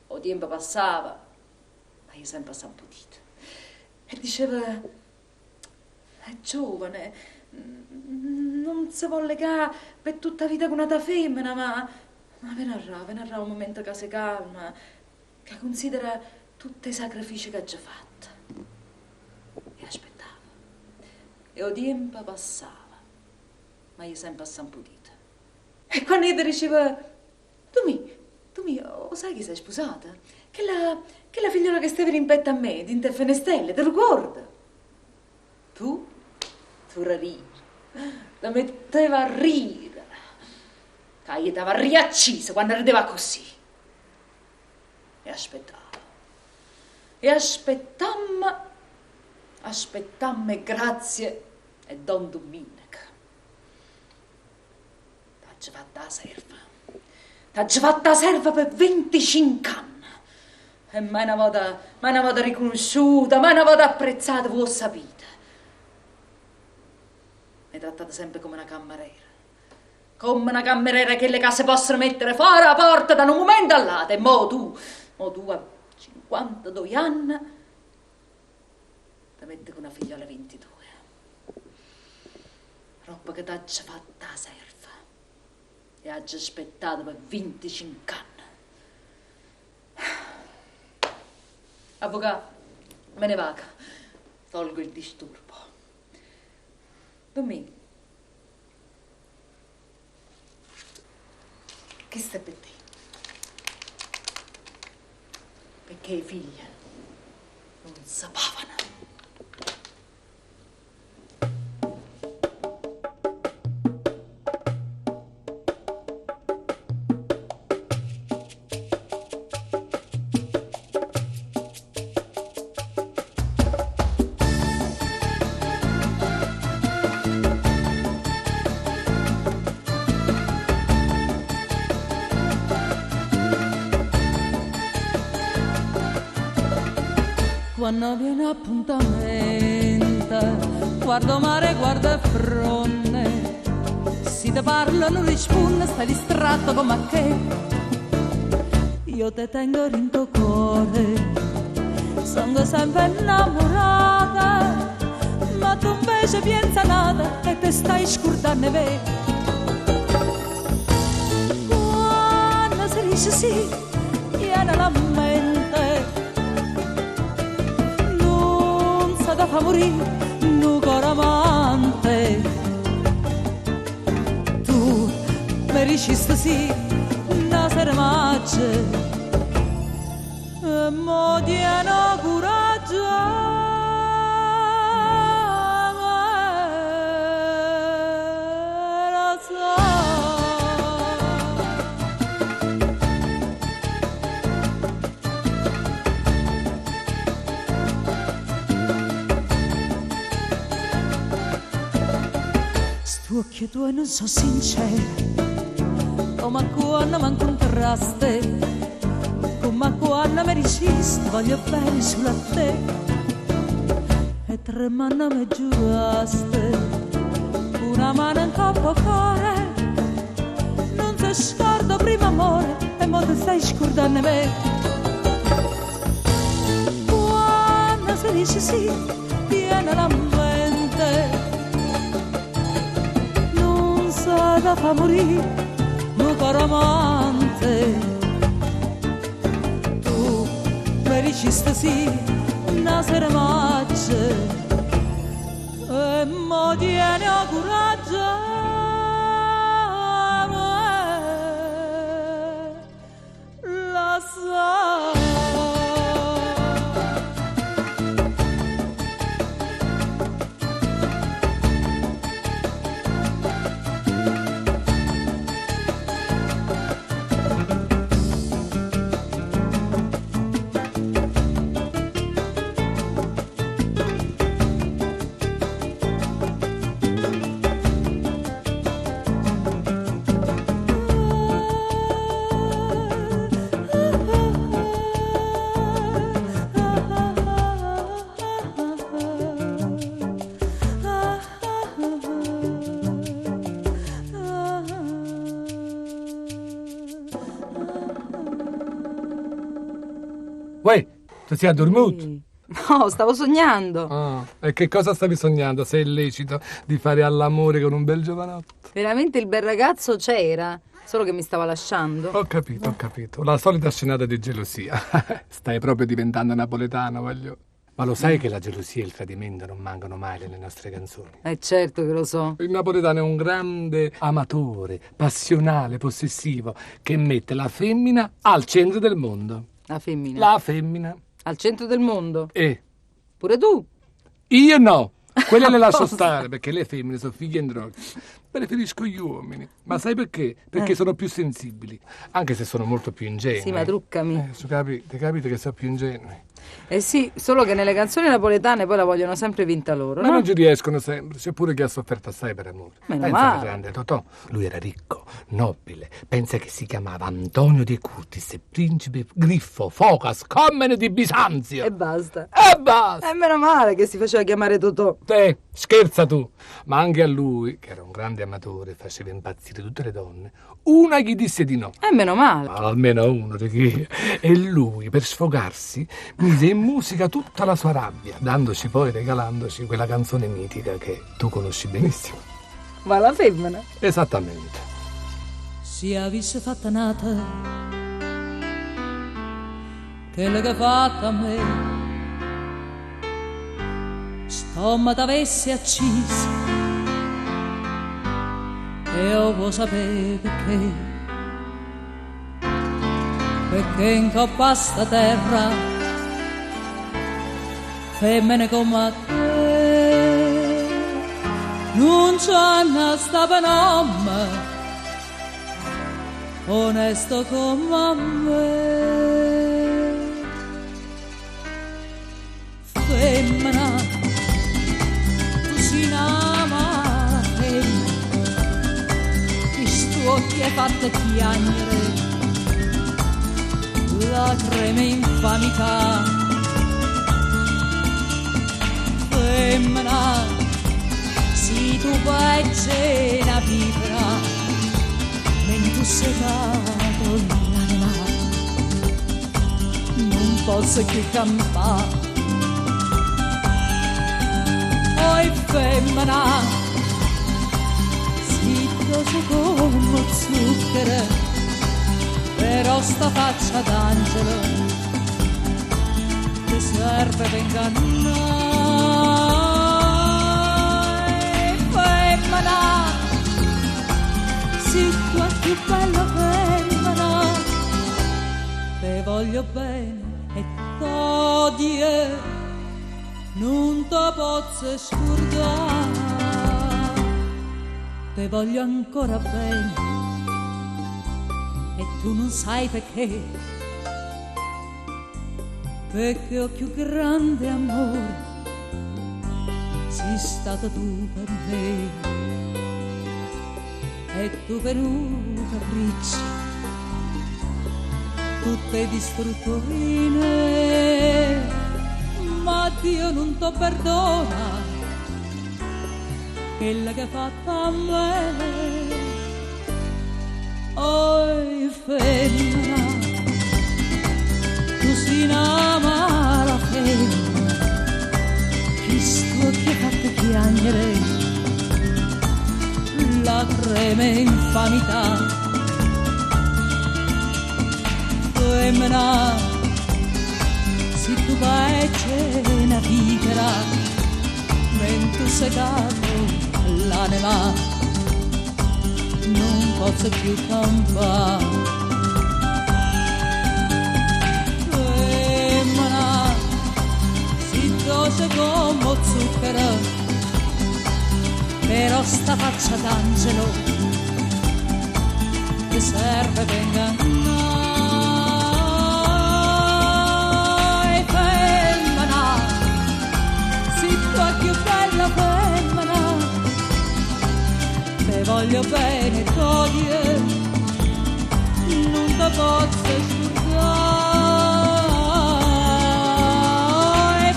o tempo passava, ma io sempre a San Putito. E diceva, è giovane, non si vuole legare per tutta la vita con una femmina, ma venerdà un momento che si calma, che considera tutti i sacrifici che ha già fatto. E aspettava. E o tempo passava, ma io sempre a San Putito. E quando io ti diceva, tu mi, sai chi sei sposata? Che la figliola che stavi in petto a me, di Inter Fenestelle, ti ricorda? Tu ridi, la metteva a ridere, che io stava riaccisa quando rideva così. E aspettava. E aspettammo grazie e Don Domenico. T'ha fatta la serva per 25 anni. E mai una volta riconosciuta, mai una volta apprezzata, voi sapete. Mi trattata sempre come una cameriera. Come una cameriera che le case possono mettere fuori la porta da un momento all'altro. E mo tu a 52 anni ti metti con una figliola 22. Roba che t'ha fatta la serva. E ha già aspettato per 25 anni. Avvocato, me ne vado. Tolgo il disturbo. Domenico, che stai per te? Perché i figli non sapevano. Quando viene appuntamento, guardo mare, guardo fronte, si te parlo non risponde, stai distratto come a che. Io te tengo in tuo cuore, sono sempre innamorata, ma tu invece pensa nada e te stai scordando me. Quando si dice sì, viene la mente, da fa morire un cuore amante. Tu mi dicesti sì una sera maggio e mo tieno coraggio. Occhi tuoi non sono sinceri, come quando mi incontraste, come quando mi dicesti voglio bene solo a te, e tremando mi giuraste, una mano in capo al cuore, non ti scordo prima amore, e mo ti stai scordando me. Quando si dice sì, viene la mente, da fa morire un cuore amante. Tu mi dicesti sì una sera maccia e mo tiene a coraggio la sa. Uè, ti sei addormuto? No, stavo sognando. Ah, e che cosa stavi sognando, se è lecito, di fare all'amore con un bel giovanotto? Veramente il bel ragazzo c'era, solo che mi stava lasciando. Ho capito. La solita scenata di gelosia. Stai proprio diventando napoletano, voglio. Ma lo sai che la gelosia e il tradimento non mancano mai nelle nostre canzoni? Certo che lo so. Il napoletano è un grande amatore, passionale, possessivo, che mette la femmina al centro del mondo. La femmina? La femmina. Al centro del mondo? Pure tu? Io no. Quelle le lascio stare, perché le femmine sono figlie androgene. Preferisco gli uomini. Ma sai perché? Perché sono più sensibili, anche se sono molto più ingenui. Sì, ma truccami. Capite che sono più ingenui. Sì, solo che nelle canzoni napoletane poi la vogliono sempre vinta loro, Ma no? non ci riescono sempre, c'è pure chi ha sofferto assai per amore. Meno Pensa male. al grande Totò, lui era ricco, nobile, pensa che si chiamava Antonio de Curtis, principe Griffo, Focas, Comene di Bisanzio. E basta. Basta! Meno male che si faceva chiamare Totò. Scherza tu! Ma anche a lui, che era un grande amatore, faceva impazzire tutte le donne, una gli disse di no. Meno male. Ma almeno uno, perché? E lui, per sfogarsi, mise in musica tutta la sua rabbia, dandoci poi, regalandoci quella canzone mitica che tu conosci benissimo. Ma la femmina? Esattamente. Si avesse fatta nata quella che ha fatto a me, stomma t'avesse accisa e io vuoi sapere perché in coppa a sta terra femmine come te non c'hanno sta nome onesto come me. Femmina, tu si nama femmina, questo occhi è fatto piangere lacrime infamità. Femmina, si tu pezzi una vibra, mentre tu sei capo l'anima, non posso più campare. Oi femmina, si piace come zucchero, però sta faccia d'angelo ti serve per ingannare. Femmina, si tu è più bella femmina, te voglio bene e t'odio, non te posso scordare, te voglio ancora bene e tu non sai perché ho più grande amore, sei stato tu per me e tu venuta riccia, tutte distruttorine, ma Dio non ti perdona quella che ha fatto a me. Oi femmina, tu si innamora la femmina, Cristo che ha fatto piangere lacrime infamità. Femmina, si tu vai chichera mentre segato l'anima non posso più campare. Femmina si dolce come zucchero, però sta faccia d'angelo che serve per ingannare. Femmina, si tu è più bella femmina, te voglio bene t'odio, non te posso scordare.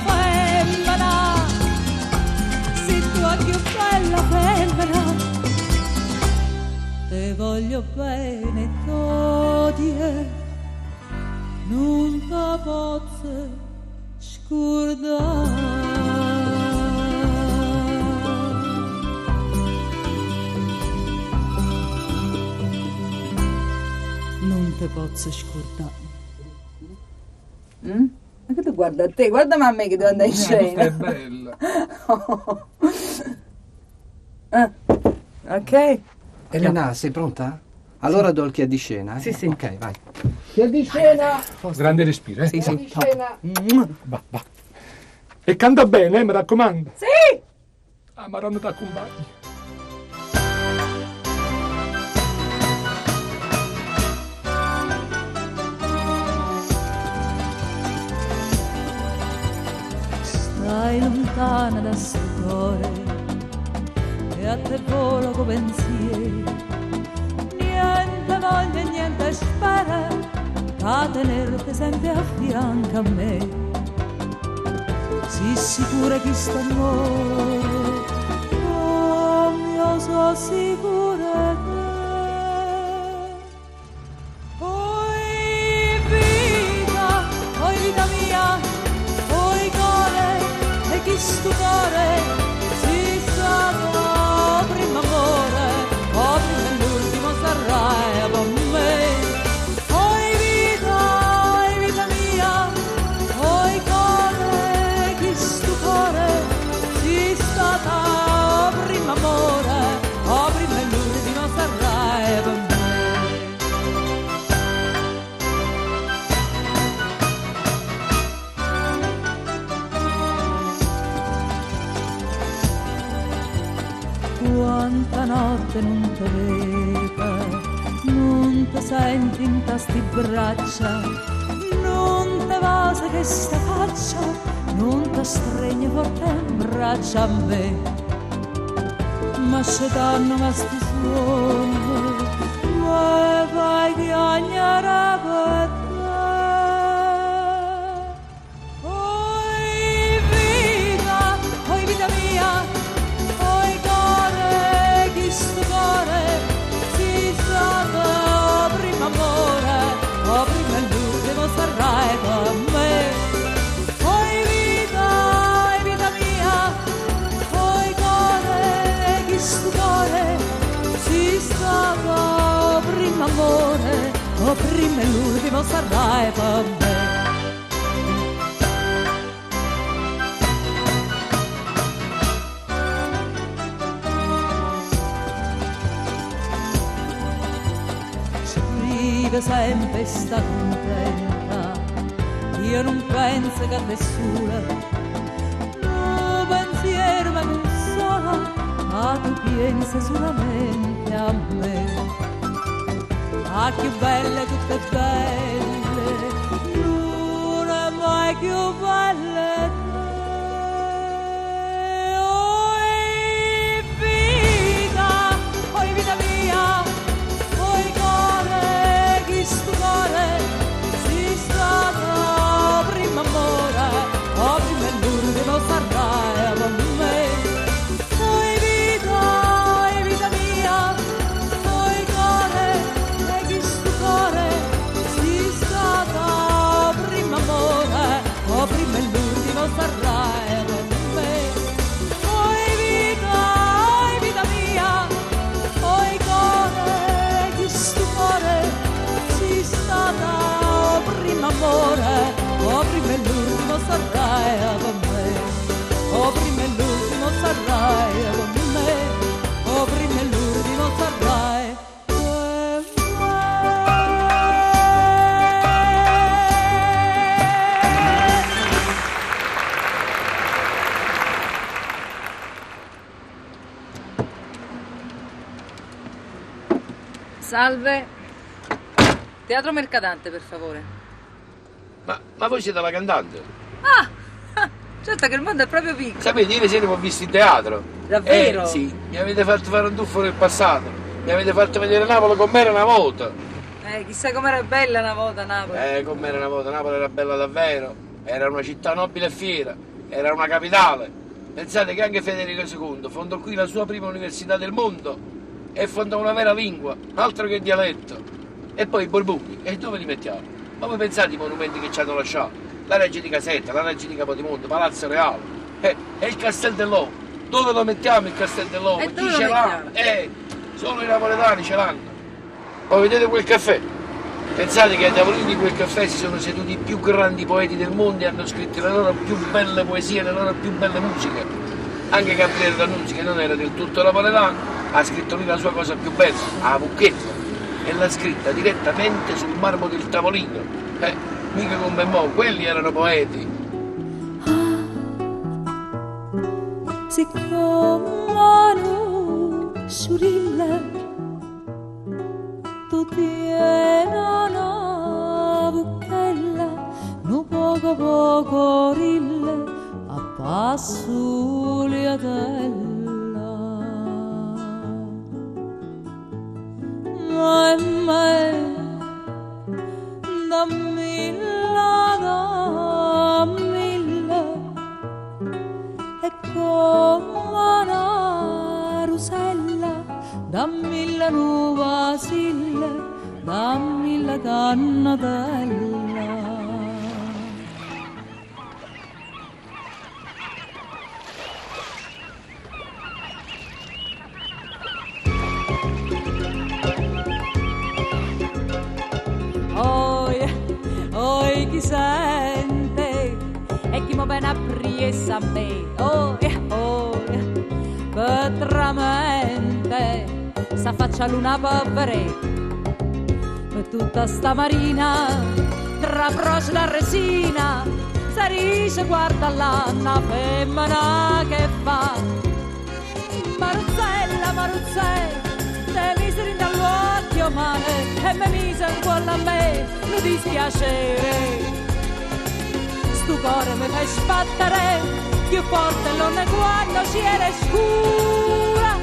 Femmina, si tu è più bella femmina, te voglio bene t'odio, non te posso scordare. Non te posso scordare. Ma che tu guarda a te, guarda a me che devo andare in scena. È bella. Ok. Elena, sei pronta? Allora do il chi è di scena. Sì, sì. Ok, vai. Chi è di scena? Grande respiro, Sì, sì. Di scena. Va, va. E canta bene, mi raccomando. Sì! Ah, ma non ti accompagni. Stai lontana da sto cuore e a te volo con pensieri, niente voglia e niente spera a tenerti sempre a fianco a me. Sii sicura che sto amore, come io sono sicura che oi vita mia, oi cuore, e chi sto cuore si sa prima amore, o prima l'ultimo sarà per me. Oi vita mia, oi cuore, chi sto cuore si sa prima amore, o prima l'ultimo sarà per me. Quanta notte non te vedo, non te senti in tasti braccia, non te vasa che sta faccia, non te stregna forte in braccia a me. Ma se danno ma sti suoni, ma fai chiagnare per te. Oi vita mia, oi cuore, chi sto cuore si sa prima amore, o prima l'ultimo sarà per me. Oi vita mia, oi cuore, chi sto cuore si sa prima amore, o prima l'ultimo sarà per me. Scrive sempre sta contenta, io non penso che a nessuno, no pensiero ma non sono, ma tu pensi solamente a me. Ah, più belle tutte belle, non è mai più belle te. Oi vita mia, oi cuore, chi sto cuore si sta prima amore, o prima l'ultimo sarà per me. Oi vita mia, oi cuore, e chi sto cuore si sta prima amore, o prima l'ultimo sarà Salve. Teatro Mercadante, per favore. Ma voi siete la cantante? Certo che il mondo è proprio piccolo. Sapete, ieri sera vi ho visto in teatro. Davvero? Sì, mi avete fatto fare un tuffo nel passato. Mi avete fatto vedere Napoli com'era una volta. Chissà com'era bella una volta Napoli. Com'era una volta. Napoli era bella davvero. Era una città nobile e fiera. Era una capitale. Pensate che anche Federico II fondò qui la sua prima università del mondo e fondò una vera lingua, altro che dialetto. E poi i Borboni, e dove li mettiamo? Ma voi pensate ai monumenti che ci hanno lasciato? La Reggia di Caserta, la Reggia di Capodimonte, Palazzo Reale e il Castel dell'Ovo. Dove lo mettiamo il Castel dell'Ovo? E Chi dove lo ce l'ha? Solo i napoletani ce l'hanno. Poi vedete quel caffè? Pensate che ai tavolini di quel caffè si sono seduti i più grandi poeti del mondo e hanno scritto le loro più belle poesie, le loro più belle musiche. Anche Gabriele D'Annunzio, che non era del tutto napoletano, ha scritto lui la sua cosa più bella, a Vucchetto, e l'ha scritta direttamente sul marmo del tavolino. Mica come mo, quelli erano poeti. Siccome Sciurille tu tieni una buchella, no poco rille a passo liatella. Ma dammilla e come una rusella, dammi la nuova silla, dammi la cannatella. Oi, chi sente e chi mi viene a priesa a me, petramente s'affaccia l'una povere per tutta sta marina tra broce da resina si dice guarda là una femmina che fa Maruzzella te miseri dall'occhio male e mi mise un po' a me non dispiacere stu cuore mi fai sbattere più forte non è quando ci era scura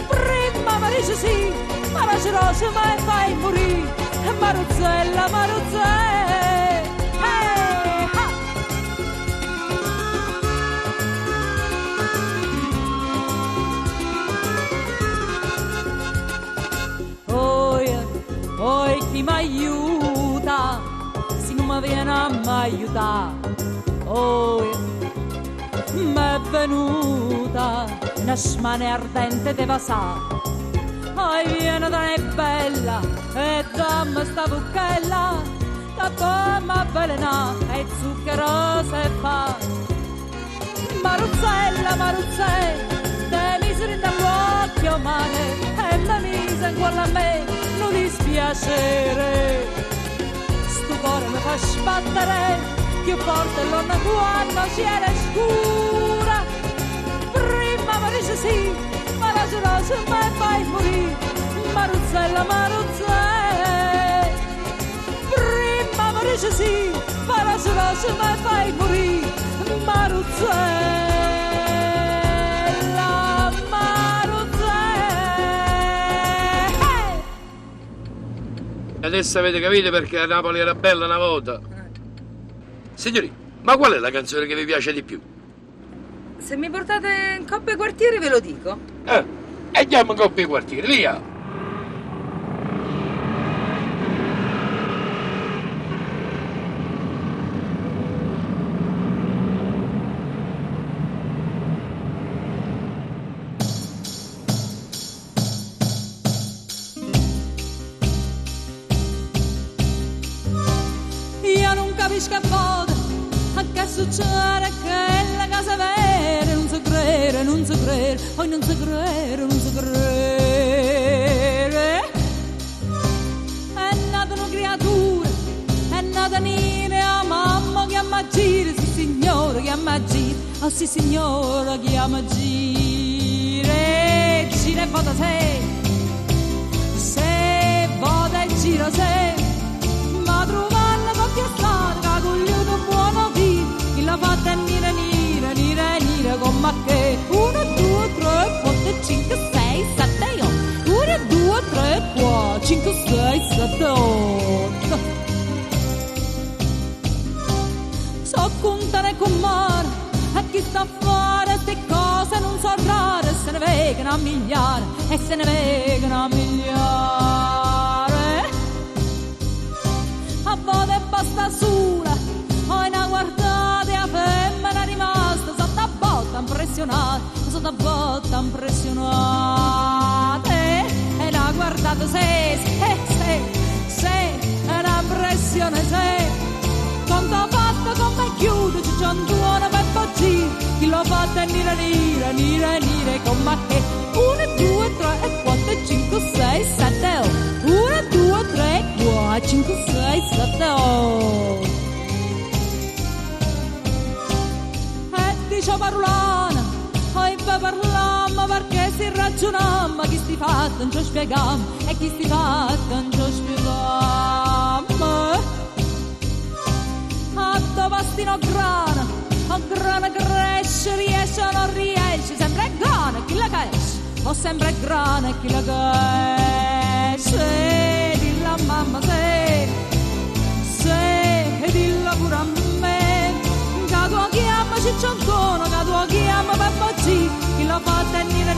prima mi dice sì ma la gelosa mi fai morire Maruzzella chi mi aiuta se non mi viene a m'aiutare m'è venuta una smane ardente de vasà viene da è bella e dammi sta bucchella che poi m'avvelena e zuccherosa e fa Maruzzella te miseri dall'occhio male e mi mise in quella a me non dispiacere stu cuore mi fa sbattere più forte l'onna quando ci era scura prima mi dice sì ma la gelosa mi fai morire Maruzzella prima mi dice sì ma la gelosa mi fai morire Maruzzella Adesso avete capito perché Napoli era bella una volta? Signori, ma qual è la canzone che vi piace di più? Se mi portate in Coppia Quartieri ve lo dico. E andiamo in Coppia Quartieri, via! Capisco a volte a che succede che la casa vera non si crede, poi non si crede. È nata una creatura, è nata Nina, mamma che ama gire, sì signore che ama gire, oh sì signora che ama gire, gira e vota se a migliare e se ne vengono a migliare. A volte basta sola, ho una guardata a femmina rimasta sotto a botta impressionata, sotto a botta impressionata. E la guardata se è una pressione se quanto ho fatto come chiude ci c'è un tuono per poggi chi l'ho fatto è nire con ma che 1, 2, 3, 4, 5, 6, 7 1, 2, 3, 4, 5, 6, 7 e dice parolana poi parlammo perché si ragionammo chi sti fatto non ci spiegam e chi sti fatto non ci spiegam a dovastino grana cresce, riesce o non riesce, sempre è grana chi la cresce, o sempre è grana chi la cresce, dilla mamma se, dilla pure a me, che tu chiama cicciantona, che tu chiama Peppoci, chi la fatta è nire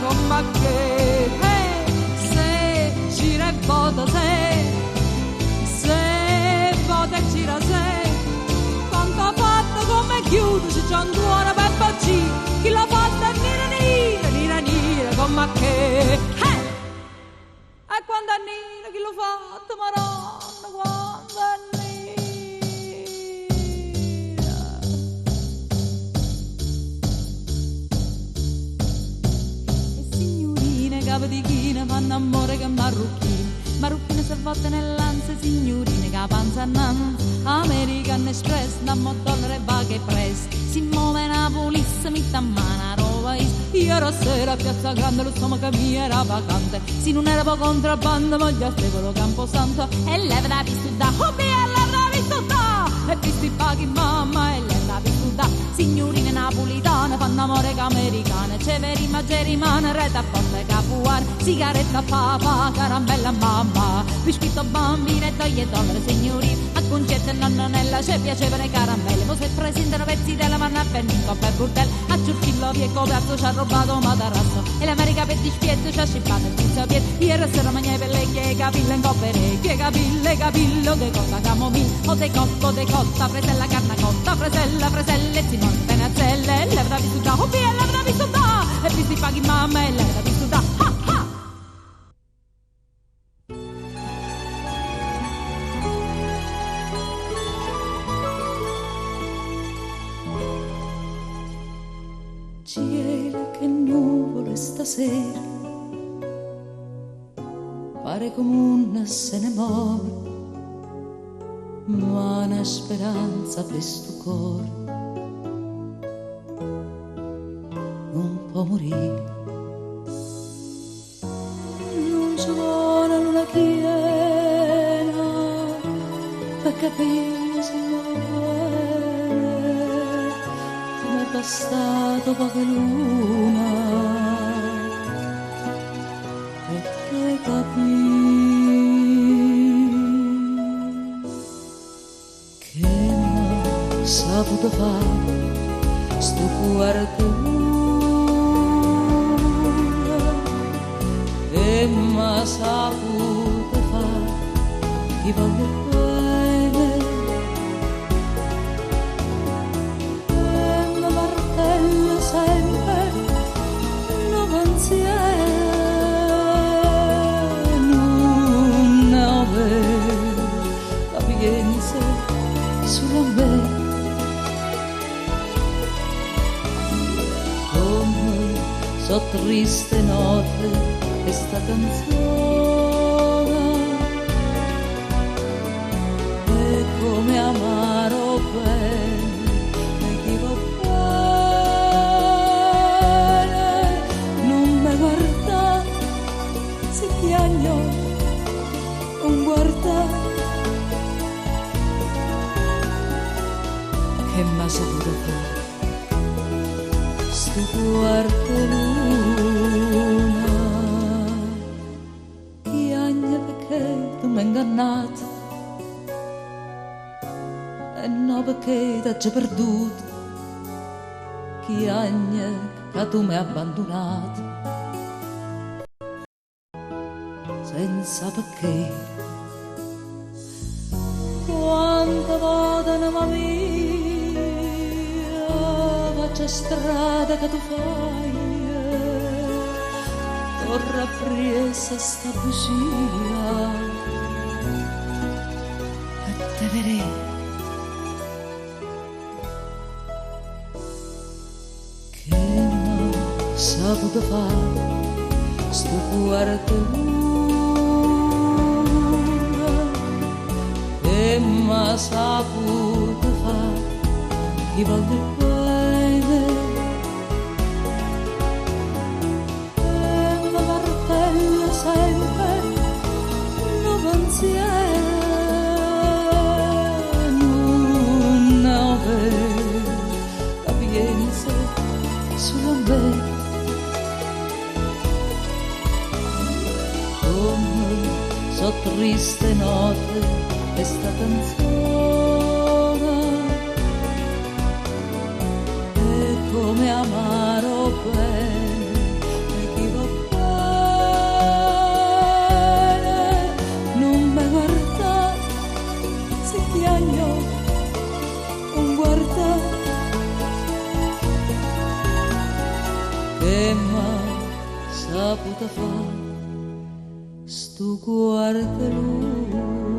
con ma che, se gira e vota se vota e gira se quanto fatto come chiude se c'è un tuono per poggi chi l'ha fatta è nire con ma che e quando è nire chi l'ha fatto maronna quando è nire e signorine capo di china fanno amore che marrucchine se volte nell'ansia signorine che panza annanza American Express dammo dollaro e vaghe press si muove una polizia mi tammana roba ieri sera a Piazza Grande lo stomaco mio era vacante se non era po' contrabbando ma gli astevolo Camposanto e leva da pistuda oh mia leva da pistuda e visti paghi mamma e leva da pistuda signorine napolitane fanno amore che americane ceveri magerimane rete a porte capuar sigaretta papà carambella mamma biscotto bambine toglie dollaro signorine a concetto e nonnella ci piacevano le caramelle poi se presentano pezzi della manna a pennico per burdel a ciurchillo via coperto ci ha rubato matarasso e l'America per dispietto ci ha scippato il pizza pied ieri sera mangiai per le chie capille in coppere chie capille de cotta camomilla o de cocco de cotta fresella carna cotta freselle simone penazzelle leva da vissuta oh via leva da vissuta e visti paghi mamma e leva da vissuta ha ha cielo che nuvole stasera pare come una se ne muove ma una speranza per sto cuore non può morire non ci vuole una chiena per capire se muore come è passato poche luna e poi capire che m'ha saputo fare sto cuore e m'ha saputo fare chi voglio bene e mi martella sempre lo pensiero non avere capienza sulla me come so triste notte questa canzone è come amaro bene e chi va bene non mi guarda se ti agno non guarda che m'ha saputo fare sto quarto luna tu mi hai ingannato e no perché t'ho già perduto chi agna che tu mi hai abbandonato senza perché. Quante volte mamma mia faccio strada che tu fai, torna presa sta bugia e te vedrei che m'ha saputo fare sto quarto lungo, che m'ha saputo fare chi volte il bene e mi martella sempre lo pensiero, non avere capienza sulla me. Come so triste notte questa canzone e come amaro bene e chi va bene non mi guarda se ti agno non guarda che m'ha saputo fare sto guarda lui.